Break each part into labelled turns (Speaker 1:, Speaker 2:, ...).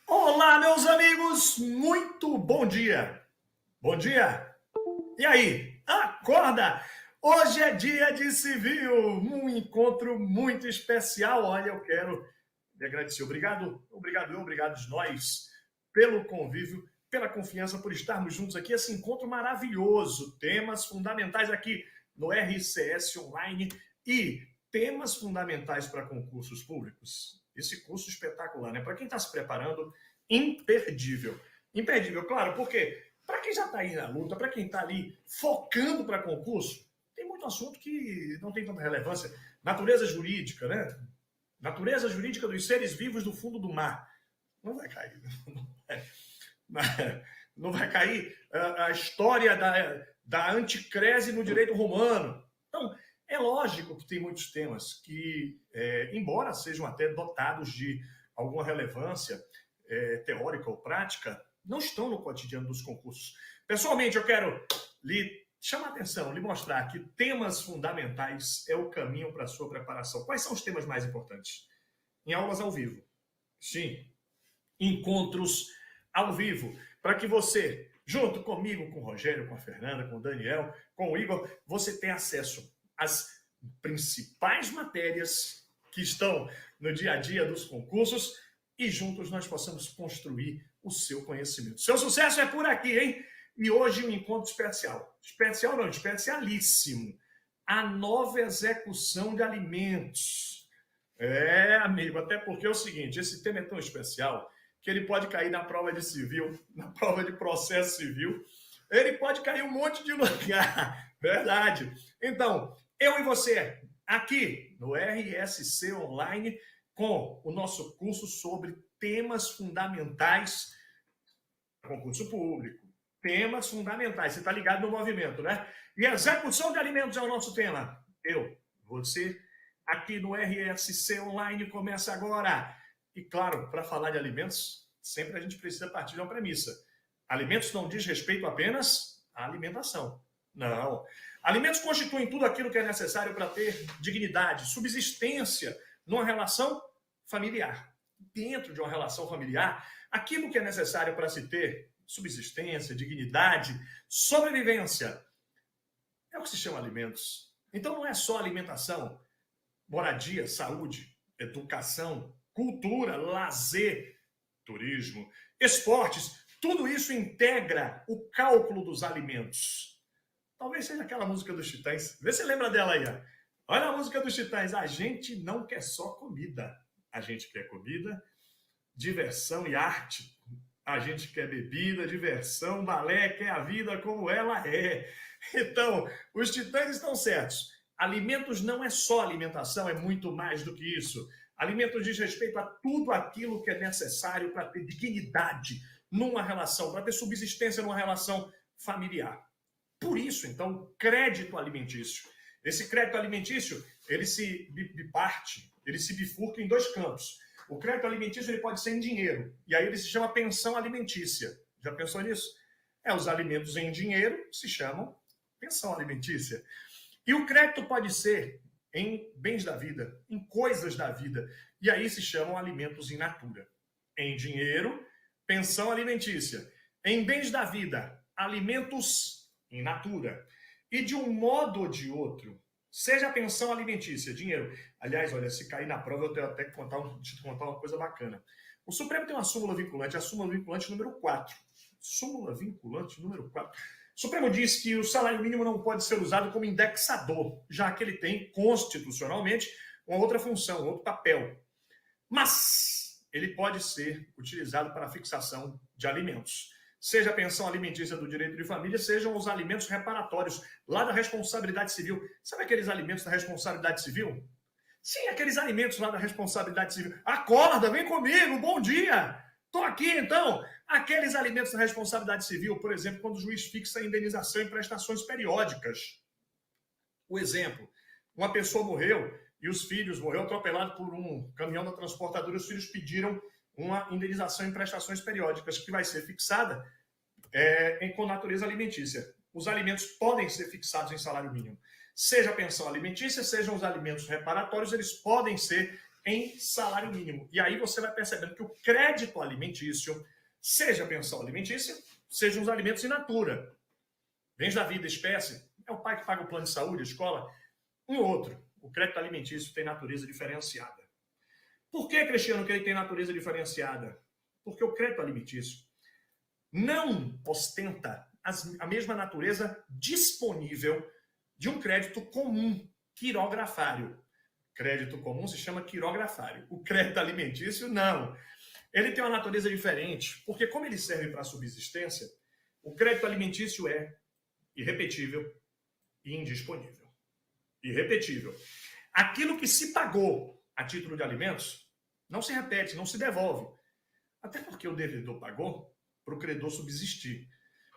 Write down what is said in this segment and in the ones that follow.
Speaker 1: Olá, meus amigos, muito bom dia. Bom dia. E aí, acorda! Hoje é dia de civil, um encontro muito especial. Olha, eu quero me agradecer. Obrigado nós pelo convívio, pela confiança, por estarmos juntos aqui. Esse encontro maravilhoso, temas fundamentais aqui no RCS Online e temas fundamentais para concursos públicos. Esse curso espetacular, né? Para quem está se preparando, imperdível. Imperdível, claro, porque para quem já está aí na luta, para quem está ali focando para concurso, tem muito assunto que não tem tanta relevância. Natureza jurídica, né? Natureza jurídica dos seres vivos do fundo do mar. Não vai cair. Não vai cair a história da anticrese no direito romano. Então, é lógico que tem muitos temas que, embora sejam até dotados de alguma relevância teórica ou prática, não estão no cotidiano dos concursos. Pessoalmente, eu quero lhe chamar a atenção, lhe mostrar que temas fundamentais é o caminho para a sua preparação. Quais são os temas mais importantes? Em aulas ao vivo. Sim, encontros ao vivo, para que você, junto comigo, com o Rogério, com a Fernanda, com o Daniel, com o Igor, você tenha acesso às principais matérias que estão no dia a dia dos concursos e juntos nós possamos construir o seu conhecimento. Seu sucesso é por aqui, hein? E hoje um encontro especial. Especial não, especialíssimo. A nova execução de alimentos. Amigo, até porque é o seguinte, esse tema é tão especial que ele pode cair na prova de civil, na prova de processo civil, ele pode cair um monte de lugar, verdade. Então, eu e você, aqui no RSC Online, com o nosso curso sobre temas fundamentais para concurso público. Temas fundamentais, você está ligado no movimento, né? E execução de alimentos é o nosso tema. Você, aqui no RSC Online, começa agora. E claro, para falar de alimentos, sempre a gente precisa partir de uma premissa. Alimentos não diz respeito apenas à alimentação. Não. Alimentos constituem tudo aquilo que é necessário para ter dignidade, subsistência numa relação familiar. Dentro de uma relação familiar, aquilo que é necessário para se ter subsistência, dignidade, sobrevivência, é o que se chama alimentos. Então não é só alimentação, moradia, saúde, educação, cultura, lazer, turismo, esportes, tudo isso integra o cálculo dos alimentos. Talvez seja aquela música dos Titãs. Vê se você lembra dela aí. Olha a música dos Titãs. A gente não quer só comida. A gente quer comida, diversão e arte. A gente quer bebida, diversão, balé, quer a vida como ela é. Então, os Titãs estão certos. Alimentos não é só alimentação, é muito mais do que isso. Alimentos diz respeito a tudo aquilo que é necessário para ter dignidade numa relação, para ter subsistência numa relação familiar. Por isso, então, crédito alimentício. Esse crédito alimentício, ele se bifurca em dois campos. O crédito alimentício ele pode ser em dinheiro, e aí ele se chama pensão alimentícia. Já pensou nisso? Os alimentos em dinheiro se chamam pensão alimentícia. E o crédito pode ser em bens da vida, em coisas da vida, e aí se chamam alimentos in natura. Em dinheiro, pensão alimentícia. Em bens da vida, alimentos in natura. E de um modo ou de outro, seja a pensão alimentícia, dinheiro. Aliás, olha, se cair na prova, eu tenho até que te contar uma coisa bacana. O Supremo tem uma súmula vinculante, a súmula vinculante número 4. Súmula vinculante número 4. O Supremo diz que o salário mínimo não pode ser usado como indexador, já que ele tem, constitucionalmente, uma outra função, um outro papel. Mas ele pode ser utilizado para a fixação de alimentos. Seja a pensão alimentícia do direito de família, sejam os alimentos reparatórios, lá da responsabilidade civil. Sabe aqueles alimentos da responsabilidade civil? Sim, aqueles alimentos lá da responsabilidade civil. Acorda, vem comigo, bom dia! Estou aqui, então. Aqueles alimentos da responsabilidade civil, por exemplo, quando o juiz fixa a indenização em prestações periódicas. O exemplo, uma pessoa morreu e os filhos, morreu atropelado por um caminhão da transportadora, os filhos pediram uma indenização em prestações periódicas, que vai ser fixada com natureza alimentícia. Os alimentos podem ser fixados em salário mínimo. Seja a pensão alimentícia, sejam os alimentos reparatórios, eles podem ser em salário mínimo. E aí você vai percebendo que o crédito alimentício, seja a pensão alimentícia, sejam os alimentos in natura, bens da vida, espécie, é o pai que paga o plano de saúde, a escola, um ou outro. O crédito alimentício tem natureza diferenciada. Por que, Cristiano, que ele tem natureza diferenciada? Porque o crédito alimentício não ostenta a mesma natureza disponível de um crédito comum, quirografário. Crédito comum se chama quirografário. O crédito alimentício, não. Ele tem uma natureza diferente, porque como ele serve para a subsistência, o crédito alimentício é irrepetível e indisponível. Irrepetível. Aquilo que se pagou a título de alimentos não se repete, não se devolve. Até porque o devedor pagou para o credor subsistir,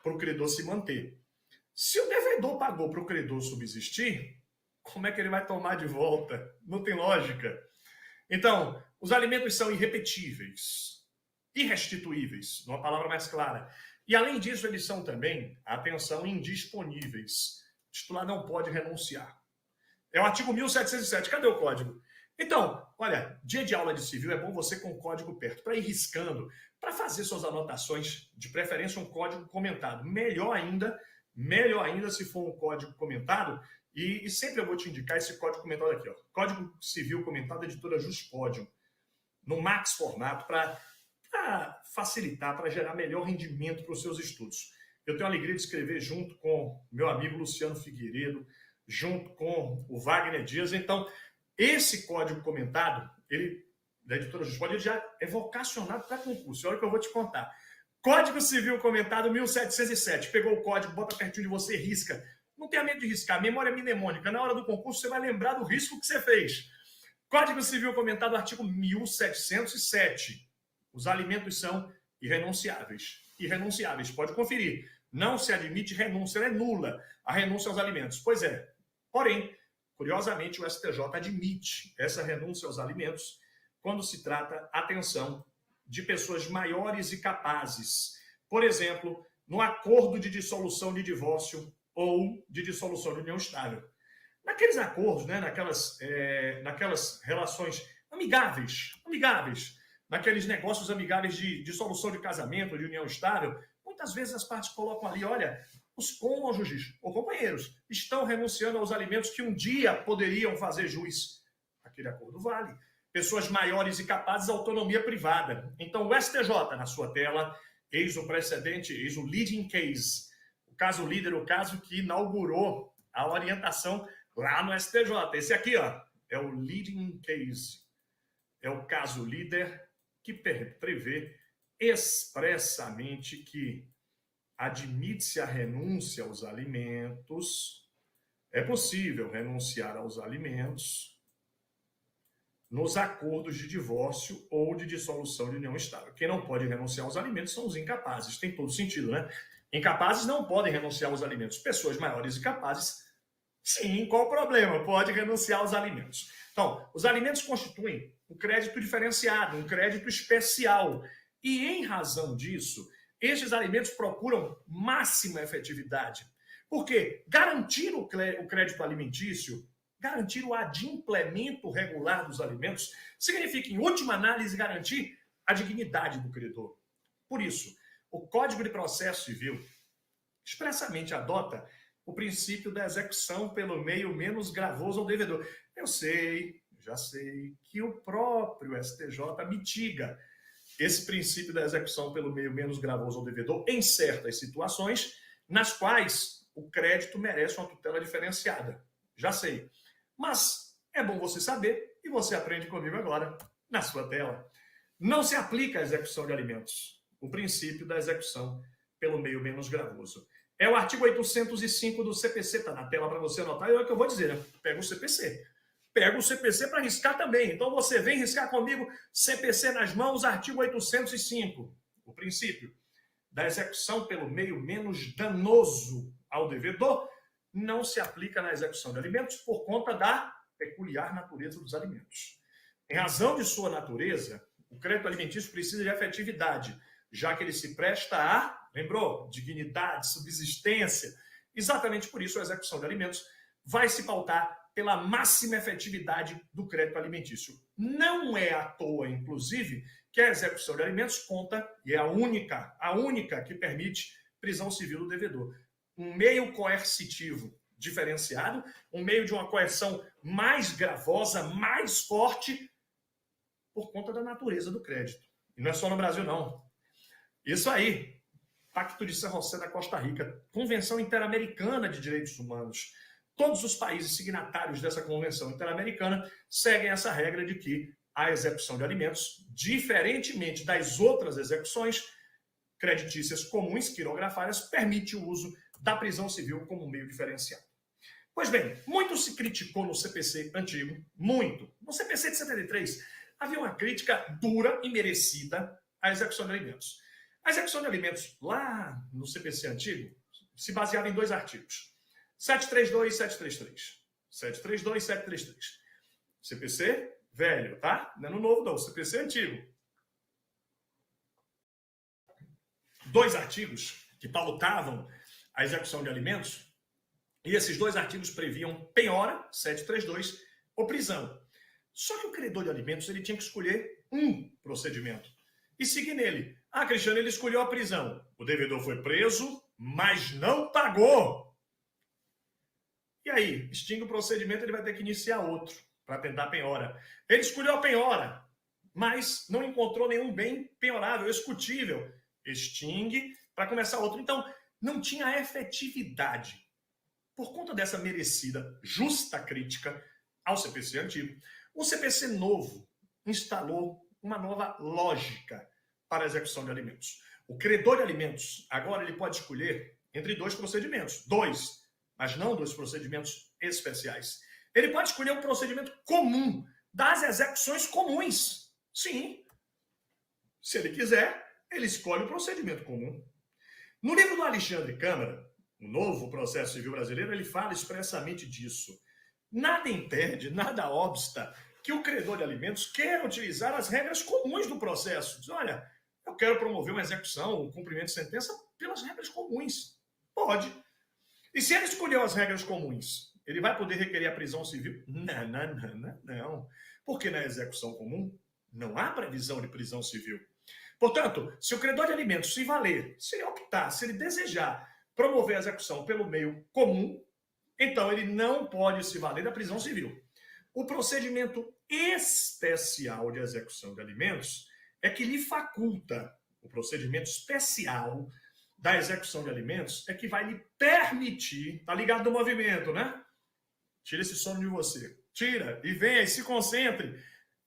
Speaker 1: para o credor se manter. Se o devedor pagou para o credor subsistir, como é que ele vai tomar de volta? Não tem lógica. Então, os alimentos são irrepetíveis, irrestituíveis, numa palavra mais clara. E, além disso, eles são também, atenção, indisponíveis. O titular não pode renunciar. É o artigo 1707. Cadê o código? Então, olha, dia de aula de civil é bom você com o código perto, para ir riscando, para fazer suas anotações, de preferência um código comentado. Melhor ainda se for um código comentado, e sempre eu vou te indicar esse código comentado aqui, ó. Código Civil comentado, editora Juspodium, no Max formato, para facilitar, para gerar melhor rendimento para os seus estudos. Eu tenho a alegria de escrever junto com meu amigo Luciano Figueiredo, junto com o Wagner Dias. Então, esse código comentado, ele, da editora Juspodium, ele já é vocacionado para concurso. Olha o que eu vou te contar. Código Civil comentado 1707. Pegou o código, bota pertinho de você, risca. Não tenha medo de riscar. Memória mnemônica. Na hora do concurso, você vai lembrar do risco que você fez. Código Civil comentado, artigo 1707. Os alimentos são irrenunciáveis. Irrenunciáveis. Pode conferir. Não se admite renúncia. Ela é nula, a renúncia aos alimentos. Pois é. Porém, curiosamente, o STJ admite essa renúncia aos alimentos quando se trata, atenção, de pessoas maiores e capazes. Por exemplo, no acordo de dissolução de divórcio ou de dissolução de união estável. Naqueles acordos, né, naquelas relações amigáveis, naqueles negócios amigáveis de dissolução de casamento, de união estável, muitas vezes as partes colocam ali, olha, os cônjuges ou companheiros estão renunciando aos alimentos que um dia poderiam fazer jus. Aquele acordo vale. Pessoas maiores e capazes, autonomia privada. Então, o STJ, na sua tela, eis o precedente, eis o leading case. O caso líder, o caso que inaugurou a orientação lá no STJ. Esse aqui, ó, é o leading case. É o caso líder que prevê expressamente que admite-se a renúncia aos alimentos, é possível renunciar aos alimentos nos acordos de divórcio ou de dissolução de união estável. Quem não pode renunciar aos alimentos são os incapazes. Tem todo sentido, né? Incapazes não podem renunciar aos alimentos. Pessoas maiores e capazes, sim, qual o problema? Pode renunciar aos alimentos. Então, os alimentos constituem um crédito diferenciado, um crédito especial. E, em razão disso, estes alimentos procuram máxima efetividade. Porque garantir o crédito alimentício, garantir o adimplemento regular dos alimentos, significa, em última análise, garantir a dignidade do credor. Por isso, o Código de Processo Civil expressamente adota o princípio da execução pelo meio menos gravoso ao devedor. Eu sei, já sei, que o próprio STJ mitiga esse princípio da execução pelo meio menos gravoso ao devedor em certas situações nas quais o crédito merece uma tutela diferenciada. Já sei. Mas é bom você saber, e você aprende comigo agora, na sua tela. Não se aplica à execução de alimentos o princípio da execução pelo meio menos gravoso. É o artigo 805 do CPC, está na tela para você anotar, e é o que eu vou dizer, né? Pega o CPC. Pega o CPC para riscar também. Então você vem riscar comigo, CPC nas mãos, artigo 805. O princípio da execução pelo meio menos danoso ao devedor não se aplica na execução de alimentos por conta da peculiar natureza dos alimentos. Em razão de sua natureza, o crédito alimentício precisa de afetividade, já que ele se presta a, lembrou, dignidade, subsistência. Exatamente por isso a execução de alimentos vai se pautar pela máxima efetividade do crédito alimentício. Não é à toa, inclusive, que a execução de alimentos conta, e é a única que permite prisão civil do devedor. Um meio coercitivo diferenciado, um meio de uma coerção mais gravosa, mais forte, por conta da natureza do crédito. E não é só no Brasil, não. Isso aí, Pacto de San José da Costa Rica, Convenção Interamericana de Direitos Humanos. Todos os países signatários dessa Convenção Interamericana seguem essa regra de que a execução de alimentos, diferentemente das outras execuções creditícias comuns, quirografárias, permite o uso da prisão civil como meio diferenciado. Pois bem, muito se criticou no CPC antigo, muito. No CPC de 73, havia uma crítica dura e merecida à execução de alimentos. A execução de alimentos lá no CPC antigo se baseava em 2 artigos. 732 e 733. 732 e 733. CPC velho, tá? Não é no novo, não. CPC antigo. 2 artigos que pautavam a execução de alimentos, e esses 2 artigos previam penhora, 732, ou prisão. Só que o credor de alimentos ele tinha que escolher um procedimento e seguir nele. Ah, Cristiano, ele escolheu a prisão. O devedor foi preso, mas não pagou. E aí, extingue o procedimento, ele vai ter que iniciar outro para tentar a penhora. Ele escolheu a penhora, mas não encontrou nenhum bem penhorável, executível. Extingue para começar outro. Então, não tinha efetividade. Por conta dessa merecida, justa crítica ao CPC antigo, o CPC novo instalou uma nova lógica para a execução de alimentos. O credor de alimentos, agora ele pode escolher entre 2 procedimentos. 2, mas não 2 procedimentos especiais. Ele pode escolher um procedimento comum das execuções comuns. Sim. Se ele quiser, ele escolhe o procedimento comum. No livro do Alexandre Câmara, o novo processo civil brasileiro, ele fala expressamente disso. Nada impede, nada obsta que o credor de alimentos queira utilizar as regras comuns do processo. Diz, olha, eu quero promover uma execução, um cumprimento de sentença pelas regras comuns. Pode. E se ele escolheu as regras comuns, ele vai poder requerer a prisão civil? Não. Porque na execução comum não há previsão de prisão civil. Portanto, se o credor de alimentos se valer, se ele optar, se ele desejar promover a execução pelo meio comum, então ele não pode se valer da prisão civil. O procedimento especial de execução de alimentos é que lhe faculta, o procedimento especial da execução de alimentos é que vai lhe permitir, tá ligado no movimento, né? Tira esse sono de você. Tira e venha e se concentre.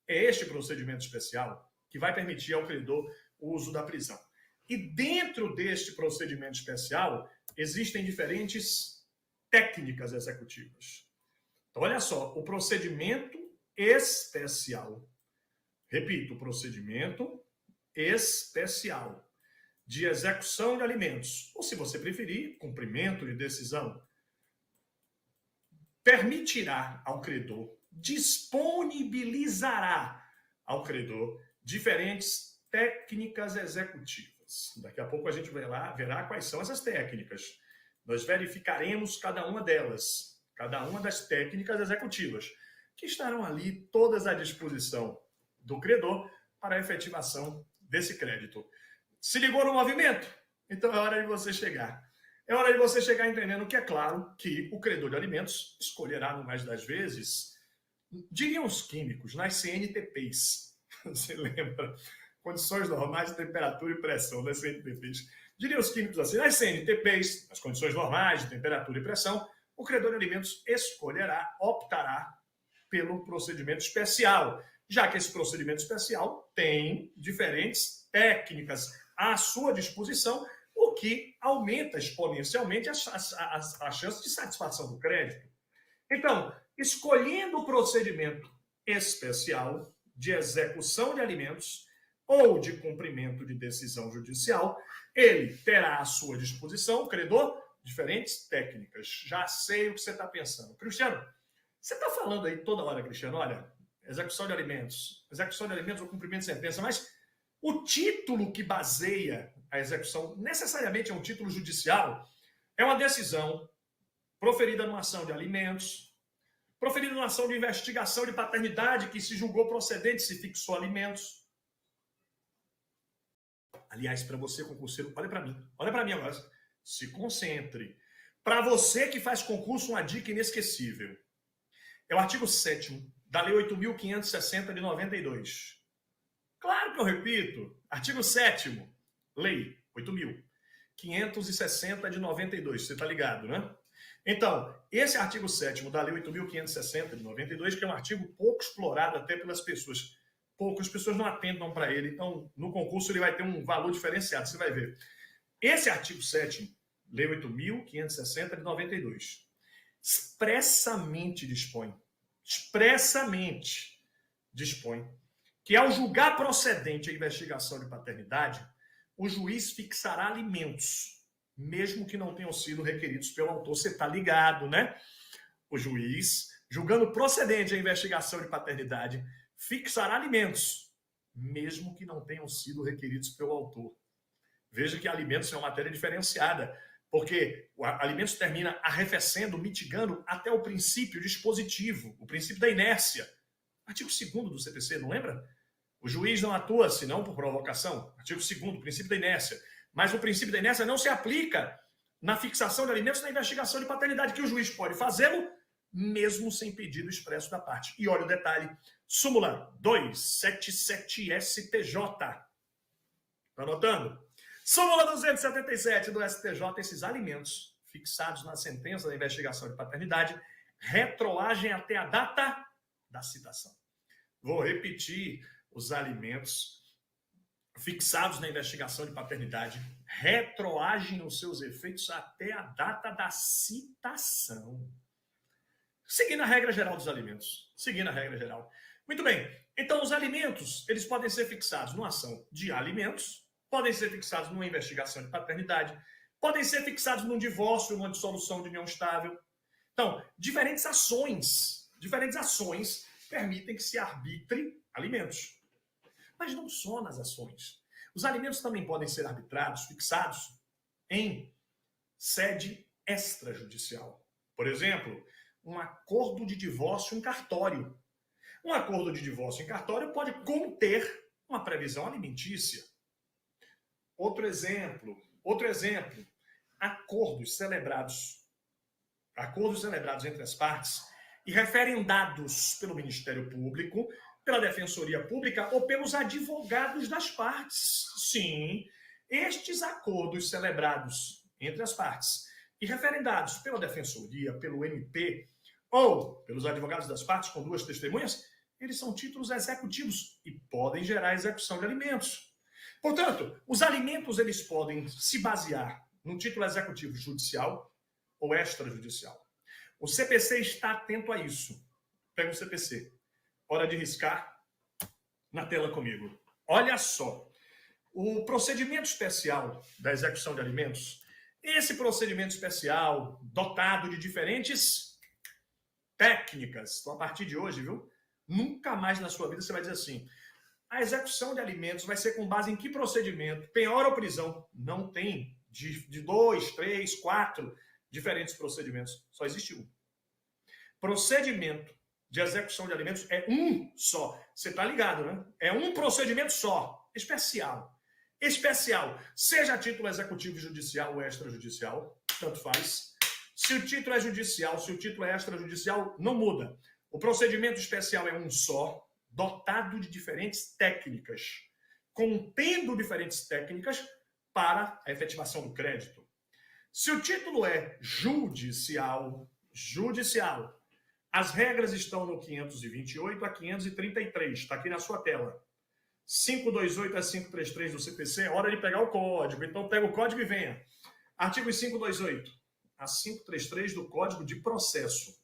Speaker 1: É este procedimento especial que vai permitir ao credor o uso da prisão. E dentro deste procedimento especial, existem diferentes técnicas executivas. Então, olha só, o procedimento especial, repito, o procedimento especial de execução de alimentos, ou se você preferir, cumprimento de decisão, permitirá ao credor, disponibilizará ao credor diferentes técnicas executivas. Daqui a pouco a gente verá quais são essas técnicas. Nós verificaremos cada uma delas, cada uma das técnicas executivas, que estarão ali todas à disposição do credor para a efetivação desse crédito. Se ligou no movimento? Então é hora de você chegar. É hora de você chegar entendendo que é claro que o credor de alimentos escolherá, no mais das vezes, diriam os químicos, nas CNTPs. Você lembra? Condições normais de temperatura e pressão das CNTPs. Diriam os químicos assim, nas CNTPs, nas condições normais de temperatura e pressão, o credor de alimentos escolherá, optará pelo procedimento especial, já que esse procedimento especial tem diferentes técnicas à sua disposição, o que aumenta exponencialmente a chance de satisfação do crédito. Então, escolhendo o procedimento especial de execução de alimentos ou de cumprimento de decisão judicial, ele terá à sua disposição, o credor, diferentes técnicas. Já sei o que você está pensando. Cristiano, você está falando aí toda hora, Cristiano, olha, execução de alimentos ou cumprimento de sentença, mas o título que baseia a execução necessariamente é um título judicial, é uma decisão proferida numa ação de alimentos, Proferido na ação de investigação de paternidade que se julgou procedente, se fixou alimentos. Aliás, para você, concurseiro, olha para mim agora. Se concentre. Para você que faz concurso, uma dica inesquecível. É o artigo 7º da Lei 8.560 de 92. Claro que eu repito. Artigo 7º, Lei 8.560 de 92. Você está ligado, né? Então, esse artigo 7º da Lei 8.560 de 92, que é um artigo pouco explorado até pelas pessoas. Poucas pessoas não atentam para ele. Então, no concurso, ele vai ter um valor diferenciado. Você vai ver. Esse artigo 7º, Lei 8.560 de 92, expressamente dispõe que, ao julgar procedente a investigação de paternidade, o juiz fixará alimentos, mesmo que não tenham sido requeridos pelo autor. Você está ligado, né? O juiz, julgando procedente a investigação de paternidade, fixará alimentos, mesmo que não tenham sido requeridos pelo autor. Veja que alimentos é uma matéria diferenciada, porque o alimentos termina arrefecendo, mitigando até o princípio dispositivo, o princípio da inércia. Artigo 2º do CPC, não lembra? O juiz não atua senão por provocação. Artigo 2º, princípio da inércia. Mas o princípio da inércia não se aplica na fixação de alimentos na investigação de paternidade, que o juiz pode fazê-lo mesmo sem pedido expresso da parte. E olha o detalhe, súmula 277 STJ. Está anotando? Súmula 277 do STJ, esses alimentos fixados na sentença da investigação de paternidade retroagem até a data da citação. Vou repetir, os alimentos fixados na investigação de paternidade retroagem os seus efeitos até a data da citação. Seguindo a regra geral dos alimentos. Seguindo a regra geral. Muito bem. Então, os alimentos, eles podem ser fixados numa ação de alimentos, podem ser fixados numa investigação de paternidade, podem ser fixados num divórcio, numa dissolução de união estável. Então, diferentes ações permitem que se arbitre alimentos. Mas não só nas ações. Os alimentos também podem ser arbitrados, fixados em sede extrajudicial. Por exemplo, um acordo de divórcio em cartório. Um acordo de divórcio em cartório pode conter uma previsão alimentícia. Outro exemplo, acordos celebrados entre as partes e referendados pelo Ministério Público, pela Defensoria Pública ou pelos advogados das partes. Sim, estes acordos celebrados entre as partes e referendados pela Defensoria, pelo MP ou pelos advogados das partes com duas testemunhas, eles são títulos executivos e podem gerar execução de alimentos. Portanto, os alimentos eles podem se basear num título executivo judicial ou extrajudicial. O CPC está atento a isso. Pega o CPC. Hora de riscar na tela comigo. Olha só. O procedimento especial da execução de alimentos, esse procedimento especial dotado de diferentes técnicas. Então, a partir de hoje, viu? Nunca mais na sua vida você vai dizer assim: a execução de alimentos vai ser com base em que procedimento? Penhora ou prisão? Não tem de 2, 3, 4 diferentes procedimentos. Só existe um. Procedimento de execução de alimentos é um só. Você está ligado, né? É um procedimento só. Especial. Especial. Seja a título executivo judicial ou extrajudicial, tanto faz. Se o título é judicial, se o título é extrajudicial, não muda. O procedimento especial é um só, dotado de diferentes técnicas, contendo diferentes técnicas para a efetivação do crédito. Se o título é judicial, as regras estão no 528 a 533, está aqui na sua tela. 528 a 533 do CPC, é hora de pegar o código. Então pega o código e venha. Artigos 528 a 533 do Código de Processo.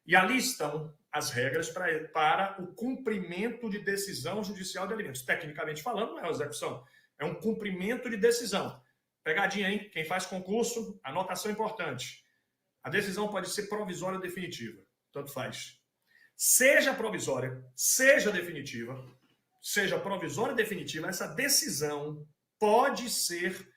Speaker 1: E ali estão as regras para o cumprimento de decisão judicial de alimentos. Tecnicamente falando, não é uma execução, é um cumprimento de decisão. Pegadinha, hein? Quem faz concurso, anotação importante. A decisão pode ser provisória ou definitiva. Tanto faz. Seja provisória, seja definitiva, essa decisão pode ser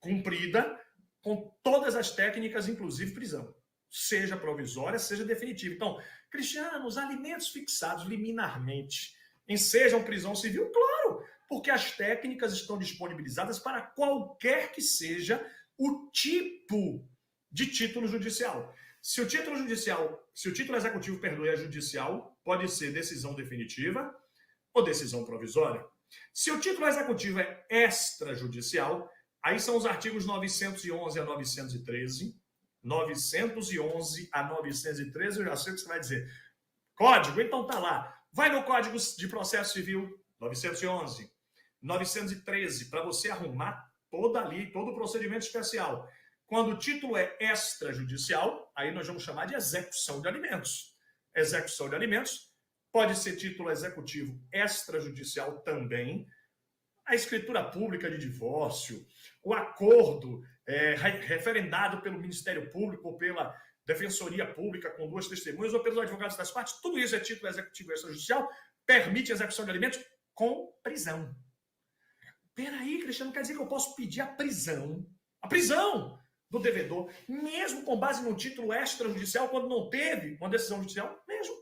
Speaker 1: cumprida com todas as técnicas, inclusive prisão. seja provisória, seja definitiva. Então, Cristiano, os alimentos fixados liminarmente ensejam prisão civil? Claro, porque as técnicas estão disponibilizadas para qualquer que seja o tipo de título judicial. Se o título executivo, é judicial, pode ser decisão definitiva ou decisão provisória. Se o título executivo é extrajudicial, aí são os artigos 911 a 913. 911 a 913, eu já sei o que você vai dizer. Código, então tá lá. Vai no Código de Processo Civil, 911, 913, para você arrumar todo o procedimento especial. Quando o título é extrajudicial, aí nós vamos chamar de execução de alimentos. Execução de alimentos pode ser título executivo extrajudicial também. A escritura pública de divórcio, o acordo referendado pelo Ministério Público ou pela Defensoria Pública com 2 testemunhas ou pelos advogados das partes, tudo isso é título executivo extrajudicial, permite execução de alimentos com prisão. Peraí, Cristiano, quer dizer que eu posso pedir a prisão do devedor, mesmo com base no título extrajudicial, quando não teve uma decisão judicial? Mesmo.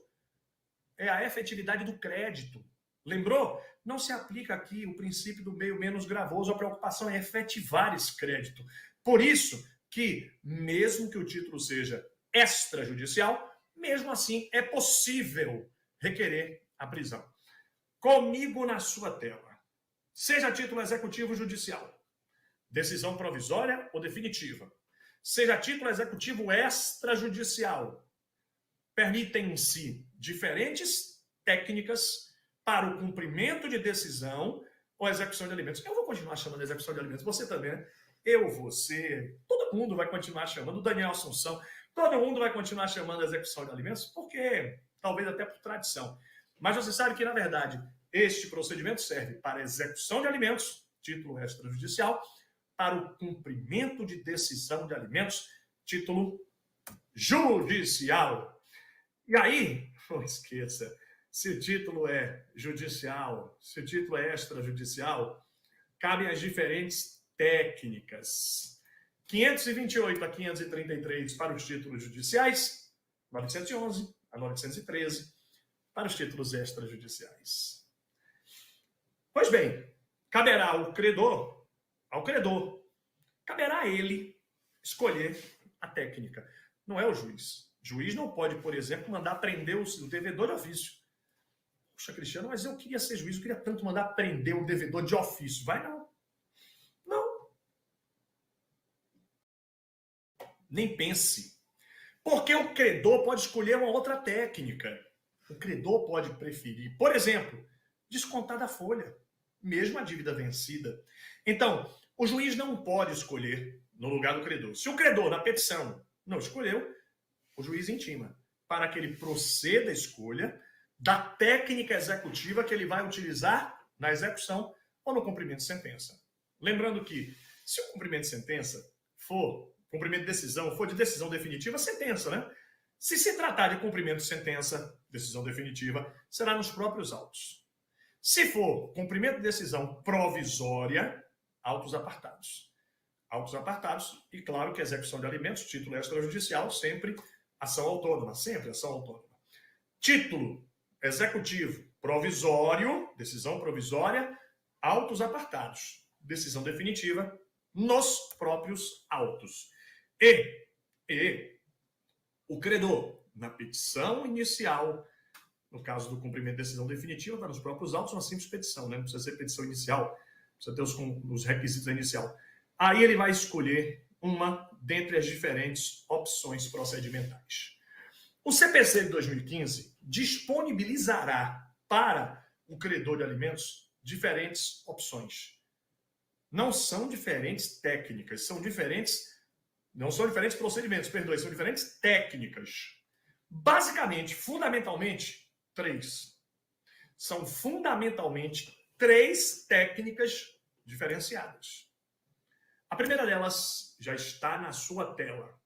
Speaker 1: É a efetividade do crédito. Lembrou? Não se aplica aqui o princípio do meio menos gravoso, a preocupação é efetivar esse crédito. Por isso que, mesmo que o título seja extrajudicial, mesmo assim é possível requerer a prisão. Comigo na sua tela. Seja título executivo judicial, decisão provisória ou definitiva. Seja título executivo extrajudicial, permitem-se diferentes técnicas para o cumprimento de decisão ou execução de alimentos. Eu vou continuar chamando de execução de alimentos, você também, né? Eu, você, todo mundo vai continuar chamando, o Daniel Assunção, todo mundo vai continuar chamando de execução de alimentos, porque talvez até por tradição. Mas você sabe que, na verdade, este procedimento serve para execução de alimentos, título extrajudicial, para o cumprimento de decisão de alimentos, título judicial. E aí, não esqueça, se o título é judicial, se o título é extrajudicial, cabem as diferentes técnicas. 528 a 533 para os títulos judiciais, 911 a 913 para os títulos extrajudiciais. Pois bem, caberá ao credor, caberá a ele escolher a técnica. Não é o juiz. O juiz não pode, por exemplo, mandar prender o devedor de ofício. Poxa, Cristiano, mas eu queria ser juiz, eu queria tanto mandar prender o devedor de ofício. Vai não. Não. Nem pense. Porque o credor pode escolher uma outra técnica. O credor pode preferir, por exemplo, descontar da folha, mesmo a dívida vencida. Então, o juiz não pode escolher no lugar do credor. Se o credor, na petição, não escolheu, o juiz intima para que ele proceda à escolha da técnica executiva que ele vai utilizar na execução ou no cumprimento de sentença. Lembrando que, se o cumprimento de sentença for, cumprimento de decisão, for de decisão definitiva, sentença, né? Se se tratar de cumprimento de sentença, decisão definitiva, será nos próprios autos. Se for cumprimento de decisão provisória, autos apartados. Autos apartados, e claro que execução de alimentos, título extrajudicial, sempre ação autônoma, sempre ação autônoma. Título executivo provisório, decisão provisória, autos apartados. Decisão definitiva nos próprios autos. E o credor, na petição inicial, no caso do cumprimento de decisão definitiva, está nos próprios autos, uma simples petição, né? Não precisa ser petição inicial, precisa ter os requisitos inicial. Aí ele vai escolher uma dentre as diferentes opções procedimentais. O CPC de 2015 disponibilizará para o credor de alimentos diferentes opções. Não são diferentes técnicas, não são diferentes procedimentos, são diferentes técnicas. Basicamente, fundamentalmente, 3. São fundamentalmente 3 técnicas diferenciadas. A primeira delas já está na sua tela.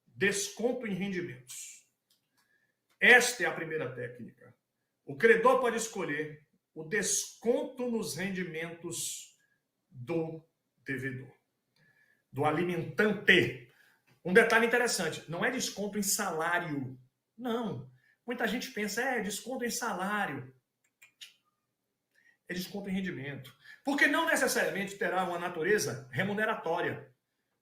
Speaker 1: Desconto em rendimentos. Esta é a primeira técnica. O credor pode escolher o desconto nos rendimentos do devedor, do alimentante. Um detalhe interessante, não é desconto em salário. Não. Muita gente pensa, desconto em salário. É desconto em rendimento. Porque não necessariamente terá uma natureza remuneratória.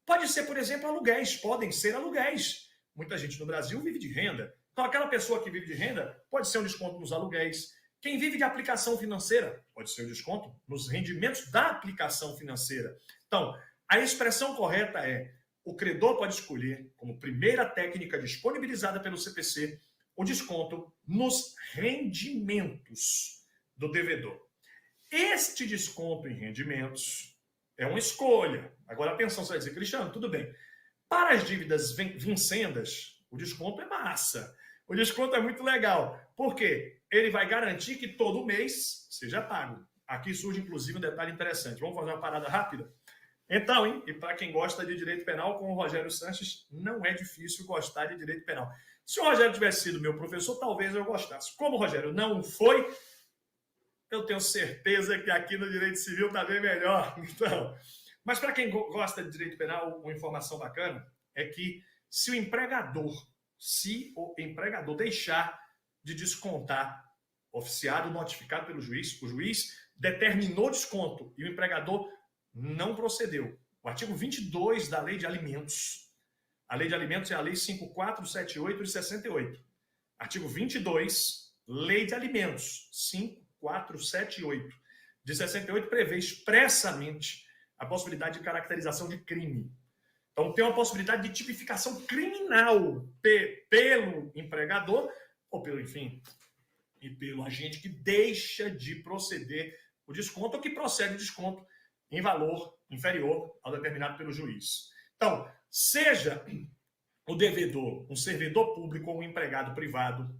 Speaker 1: Pode ser, por exemplo, aluguéis. Podem ser aluguéis. Muita gente no Brasil vive de renda. Então, aquela pessoa que vive de renda pode ser um desconto nos aluguéis. Quem vive de aplicação financeira pode ser um desconto nos rendimentos da aplicação financeira. Então, a expressão correta é: o credor pode escolher, como primeira técnica disponibilizada pelo CPC, o desconto nos rendimentos do devedor. Este desconto em rendimentos é uma escolha. Agora, atenção, você vai dizer, Cristiano, tudo bem. Para as dívidas vincendas, o desconto é massa. O desconto é muito legal. Por quê? Ele vai garantir que todo mês seja pago. Aqui surge, inclusive, um detalhe interessante. Vamos fazer uma parada rápida? Então, e para quem gosta de direito penal, com o Rogério Sanches, não é difícil gostar de direito penal. Se o Rogério tivesse sido meu professor, talvez eu gostasse. Como o Rogério não foi, eu tenho certeza que aqui no direito civil está bem melhor. Então, mas para quem gosta de direito penal, uma informação bacana é que se o empregador deixar de descontar, oficiado, notificado pelo juiz, o juiz determinou desconto e o empregador não procedeu. O artigo 22 da Lei de Alimentos. A Lei de Alimentos é a Lei 5478 de 68. Artigo 22, Lei de Alimentos, 5478 de 68, prevê expressamente a possibilidade de caracterização de crime. Então, tem uma possibilidade de tipificação criminal pelo empregador ou pelo agente que deixa de proceder o desconto ou que procede o desconto em valor inferior ao determinado pelo juiz. Então, seja o devedor um servidor público ou um empregado privado,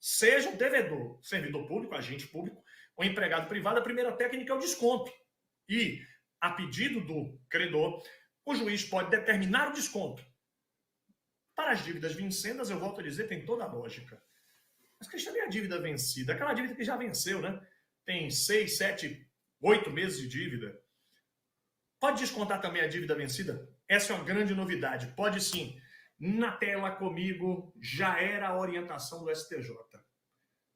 Speaker 1: seja o devedor, servidor público, agente público ou empregado privado, a primeira técnica é o desconto. E, a pedido do credor, o juiz pode determinar o desconto. Para as dívidas vincendas, eu volto a dizer, tem toda a lógica. Mas, Cristiano, e a dívida vencida? Aquela dívida que já venceu, né? Tem 6, 7, 8 meses de dívida. Pode descontar também a dívida vencida? Essa é uma grande novidade. Pode sim. Na tela comigo, já era a orientação do STJ.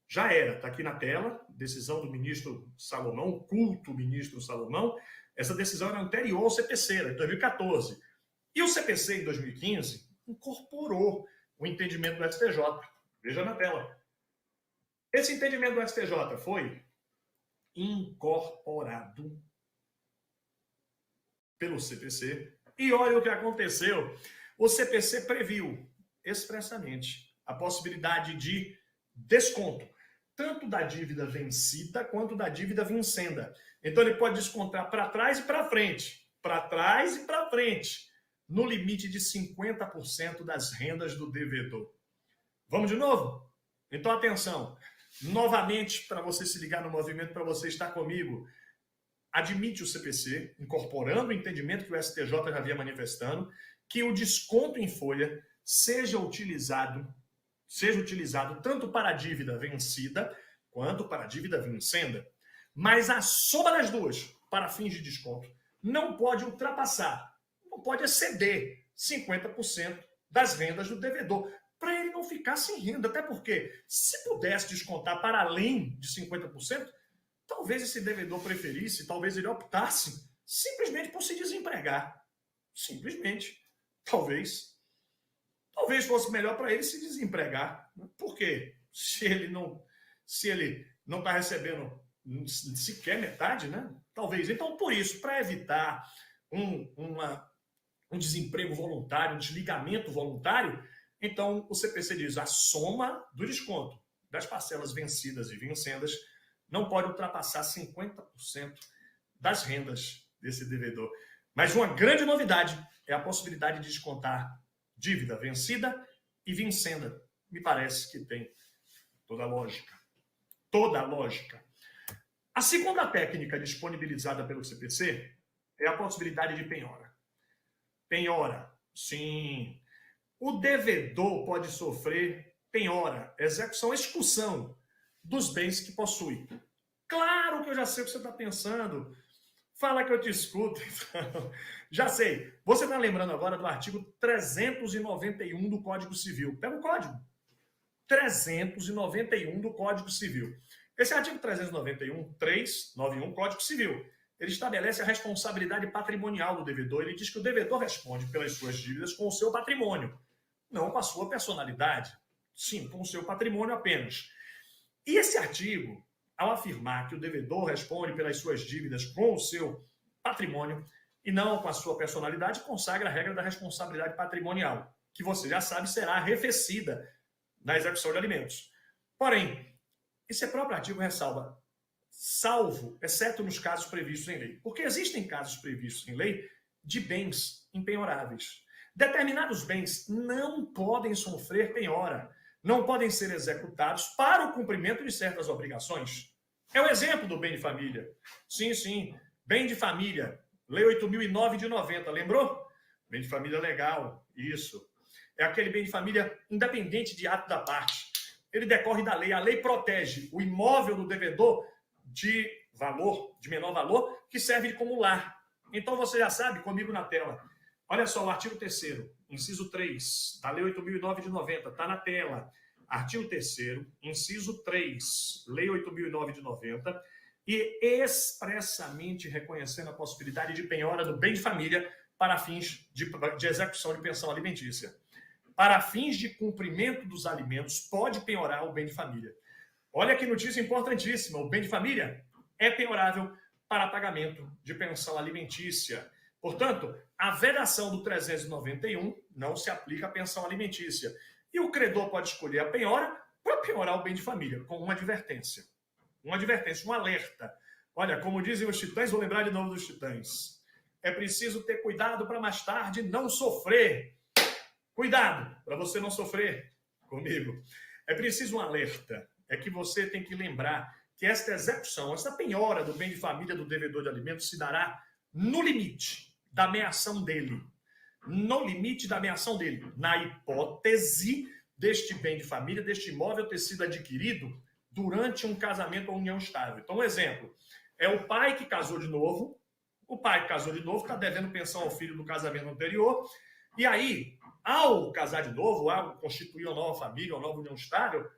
Speaker 1: Já era, está aqui na tela, decisão do ministro Salomão, o culto ministro Salomão. Essa decisão era anterior ao CPC, era de 2014. E o CPC, em 2015, incorporou o entendimento do STJ. Veja na tela. Esse entendimento do STJ foi incorporado pelo CPC. E olha o que aconteceu. O CPC previu expressamente a possibilidade de desconto, tanto da dívida vencida quanto da dívida vincenda. Então, ele pode descontar para trás e para frente. Para trás e para frente. No limite de 50% das rendas do devedor. Vamos de novo? Então, atenção. Novamente, para você se ligar no movimento, para você estar comigo, admite o CPC, incorporando o entendimento que o STJ já havia manifestando, que o desconto em folha seja utilizado tanto para a dívida vencida quanto para a dívida vincenda. Mas a soma das duas, para fins de desconto, não pode ultrapassar, não pode exceder 50% das rendas do devedor, para ele não ficar sem renda. Até porque, se pudesse descontar para além de 50%, talvez esse devedor preferisse, talvez ele optasse simplesmente por se desempregar. Simplesmente. Talvez fosse melhor para ele se desempregar. Por quê? Se ele não está recebendo sequer metade, né? Talvez. Então, por isso, para evitar um desemprego voluntário, um desligamento voluntário, então o CPC diz a soma do desconto das parcelas vencidas e vincendas não pode ultrapassar 50% das rendas desse devedor. Mas uma grande novidade é a possibilidade de descontar dívida vencida e vincenda. Me parece que tem toda a lógica. Toda a lógica. A segunda técnica disponibilizada pelo CPC é a possibilidade de penhora. Penhora, sim. O devedor pode sofrer penhora, execução, expulsão dos bens que possui. Claro que eu já sei o que você está pensando. Fala que eu te escuto. Então, já sei. Você está lembrando agora do artigo 391 do Código Civil. Pega o código. 391 do Código Civil. Esse artigo 391 Código Civil, ele estabelece a responsabilidade patrimonial do devedor. Ele diz que o devedor responde pelas suas dívidas com o seu patrimônio, não com a sua personalidade. Sim, com o seu patrimônio apenas. E esse artigo, ao afirmar que o devedor responde pelas suas dívidas com o seu patrimônio e não com a sua personalidade, consagra a regra da responsabilidade patrimonial, que você já sabe será arrefecida na execução de alimentos. Porém, esse próprio artigo ressalva, salvo, exceto nos casos previstos em lei. Porque existem casos previstos em lei de bens impenhoráveis. Determinados bens não podem sofrer penhora, não podem ser executados para o cumprimento de certas obrigações. É o exemplo do bem de família. Sim, sim, bem de família. Lei 8.009 de 90, lembrou? Bem de família legal, isso. É aquele bem de família independente de ato da parte. Ele decorre da lei. A lei protege o imóvel do devedor de valor, de menor valor, que serve como lar. Então você já sabe, comigo na tela. Olha só, o artigo 3º, inciso 3, da Lei 8.009 de 90, está na tela. Artigo 3º, inciso 3, Lei 8.009 de 90, e expressamente reconhecendo a possibilidade de penhora do bem de família para fins de execução de pensão alimentícia. Para fins de cumprimento dos alimentos, pode penhorar o bem de família. Olha que notícia importantíssima. O bem de família é penhorável para pagamento de pensão alimentícia. Portanto, a vedação do 391 não se aplica à pensão alimentícia. E o credor pode escolher a penhora para penhorar o bem de família, com uma advertência. Uma advertência, um alerta. Olha, como dizem os titãs, vou lembrar de novo dos titãs. É preciso ter cuidado para mais tarde não sofrer. Cuidado, para você não sofrer comigo. É preciso um alerta. É que você tem que lembrar que esta execução, esta penhora do bem de família do devedor de alimentos se dará no limite da ameação dele. No limite da ameação dele. Na hipótese deste bem de família, deste imóvel ter sido adquirido durante um casamento ou união estável. Então, um exemplo. É o pai que casou de novo. O pai que casou de novo está devendo pensão ao filho do casamento anterior. E aí, ao casar de novo, ao constituir uma nova família, uma nova união estável,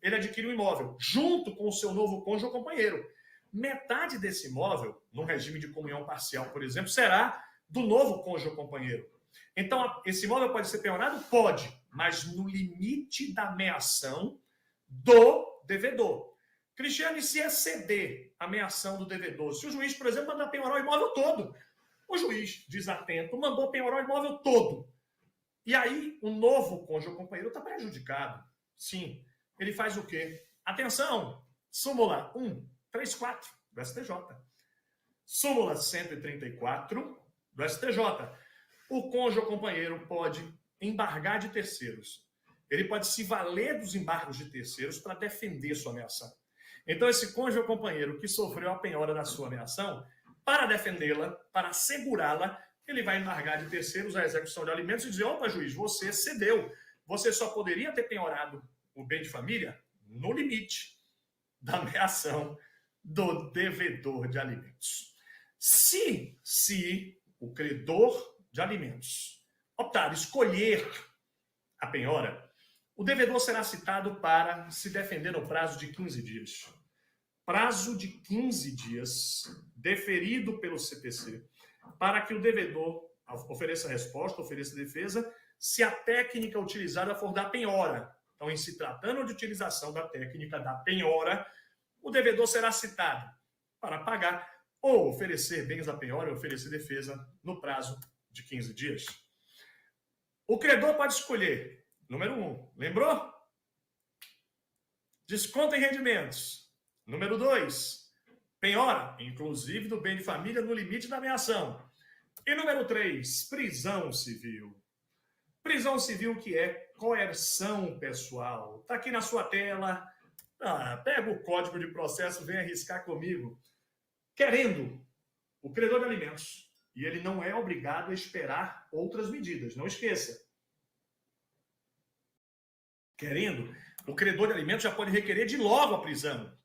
Speaker 1: ele adquire um imóvel, junto com o seu novo cônjuge ou companheiro. Metade desse imóvel, no regime de comunhão parcial, por exemplo, será do novo cônjuge ou companheiro. Então, esse imóvel pode ser penhorado? Pode, mas no limite da ameação do devedor. Cristiane, se exceder a ameação do devedor, se o juiz, por exemplo, mandar penhorar o imóvel todo, o juiz, desatento, mandou penhorar o imóvel todo. E aí, o novo cônjuge ou companheiro está prejudicado. Sim. Ele faz o quê? Atenção! Súmula 134 do STJ. Súmula 134 do STJ. O cônjuge ou companheiro pode embargar de terceiros. Ele pode se valer dos embargos de terceiros para defender sua ameação. Então, esse cônjuge ou companheiro que sofreu a penhora da sua ameação, para defendê-la, para assegurá-la, ele vai embargar de terceiros a execução de alimentos e dizer: opa, juiz, você cedeu. Você só poderia ter penhorado o bem de família no limite da ameação do devedor de alimentos. Se o credor de alimentos optar, escolher a penhora, o devedor será citado para se defender no prazo de 15 dias. Prazo de 15 dias, deferido pelo CPC, para que o devedor ofereça resposta, ofereça defesa, se a técnica utilizada for da penhora. Então, em se tratando de utilização da técnica da penhora, o devedor será citado para pagar ou oferecer bens da penhora ou oferecer defesa no prazo de 15 dias. O credor pode escolher, número 1, lembrou? Desconto em rendimentos. Número 2, penhora, inclusive do bem de família no limite da ameação. E número 3, prisão civil. Prisão civil, que é coerção pessoal. Está aqui na sua tela. Pega o código de processo, vem arriscar comigo. Querendo o credor de alimentos. E ele não é obrigado a esperar outras medidas. Não esqueça. Querendo, o credor de alimentos já pode requerer de logo a prisão.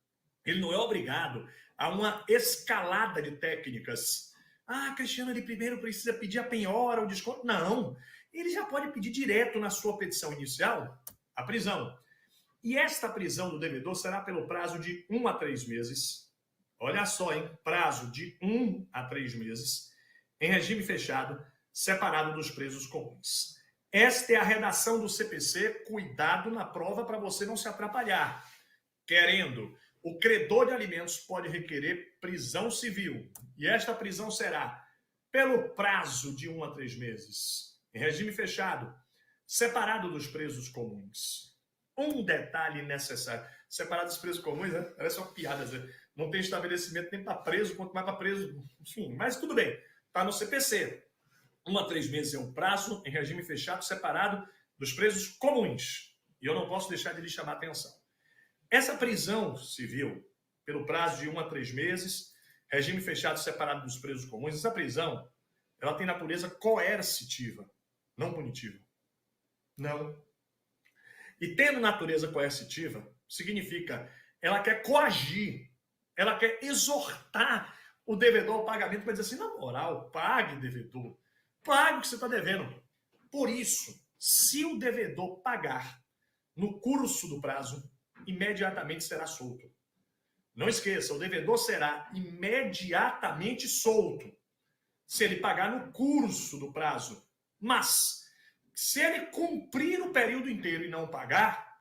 Speaker 1: Ele não é obrigado a uma escalada de técnicas. Ah, Cristiano, ele primeiro precisa pedir a penhora, o desconto. Não, ele já pode pedir direto na sua petição inicial a prisão. E esta prisão do devedor será pelo prazo de 1 a 3 meses. Olha só, hein? Prazo de 1 a 3 meses, em regime fechado, separado dos presos comuns. Esta é a redação do CPC. Cuidado na prova para você não se atrapalhar. Querendo, o credor de alimentos pode requerer prisão civil. E esta prisão será pelo prazo de 1 a 3 meses, em regime fechado, separado dos presos comuns. Um detalhe necessário. Separado dos presos comuns, né? Parece uma piada. Não tem estabelecimento nem para preso, quanto mais para preso. Enfim, mas tudo bem. Está no CPC. 1 a 3 meses é um prazo em regime fechado, separado dos presos comuns. E eu não posso deixar de lhe chamar a atenção. Essa prisão civil, pelo prazo de 1 a 3 meses, regime fechado, separado dos presos comuns, essa prisão, ela tem natureza coercitiva, não punitiva. Não. E tendo natureza coercitiva, significa ela quer coagir, ela quer exortar o devedor ao pagamento, para dizer assim, na moral, pague, devedor, pague o que você está devendo. Por isso, se o devedor pagar no curso do prazo, imediatamente será solto. Não esqueça, o devedor será imediatamente solto se ele pagar no curso do prazo. Mas, se ele cumprir o período inteiro e não pagar,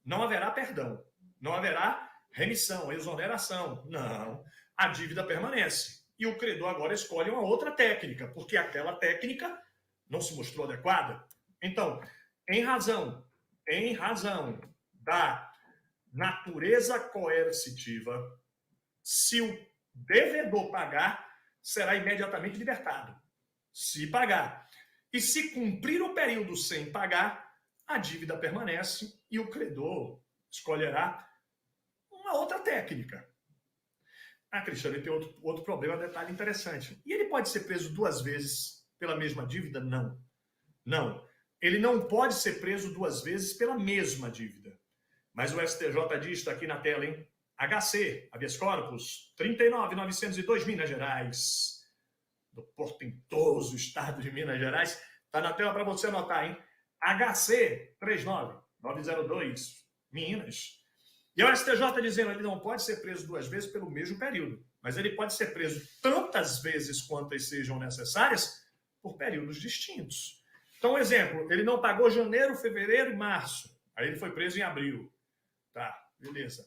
Speaker 1: não haverá perdão, não haverá remissão, exoneração. Não, a dívida permanece. E o credor agora escolhe uma outra técnica, porque aquela técnica não se mostrou adequada. Então, em razão da natureza coercitiva, se o devedor pagar, será imediatamente libertado. Se pagar. E se cumprir o período sem pagar, a dívida permanece e o credor escolherá uma outra técnica. Ah, Cristiano, ele tem outro problema, detalhe interessante. E ele pode ser preso 2 vezes pela mesma dívida? Não. Não. Ele não pode ser preso 2 vezes pela mesma dívida. Mas o STJ diz, está aqui na tela, hein? HC, habeas corpus, 39.902, Minas Gerais. Do portentoso estado de Minas Gerais. Está na tela para você anotar, hein? HC 39.902, Minas. E o STJ dizendo que ele não pode ser preso 2 vezes pelo mesmo período, mas ele pode ser preso tantas vezes quantas sejam necessárias por períodos distintos. Então, exemplo, ele não pagou janeiro, fevereiro e março. Aí ele foi preso em abril. Tá, beleza.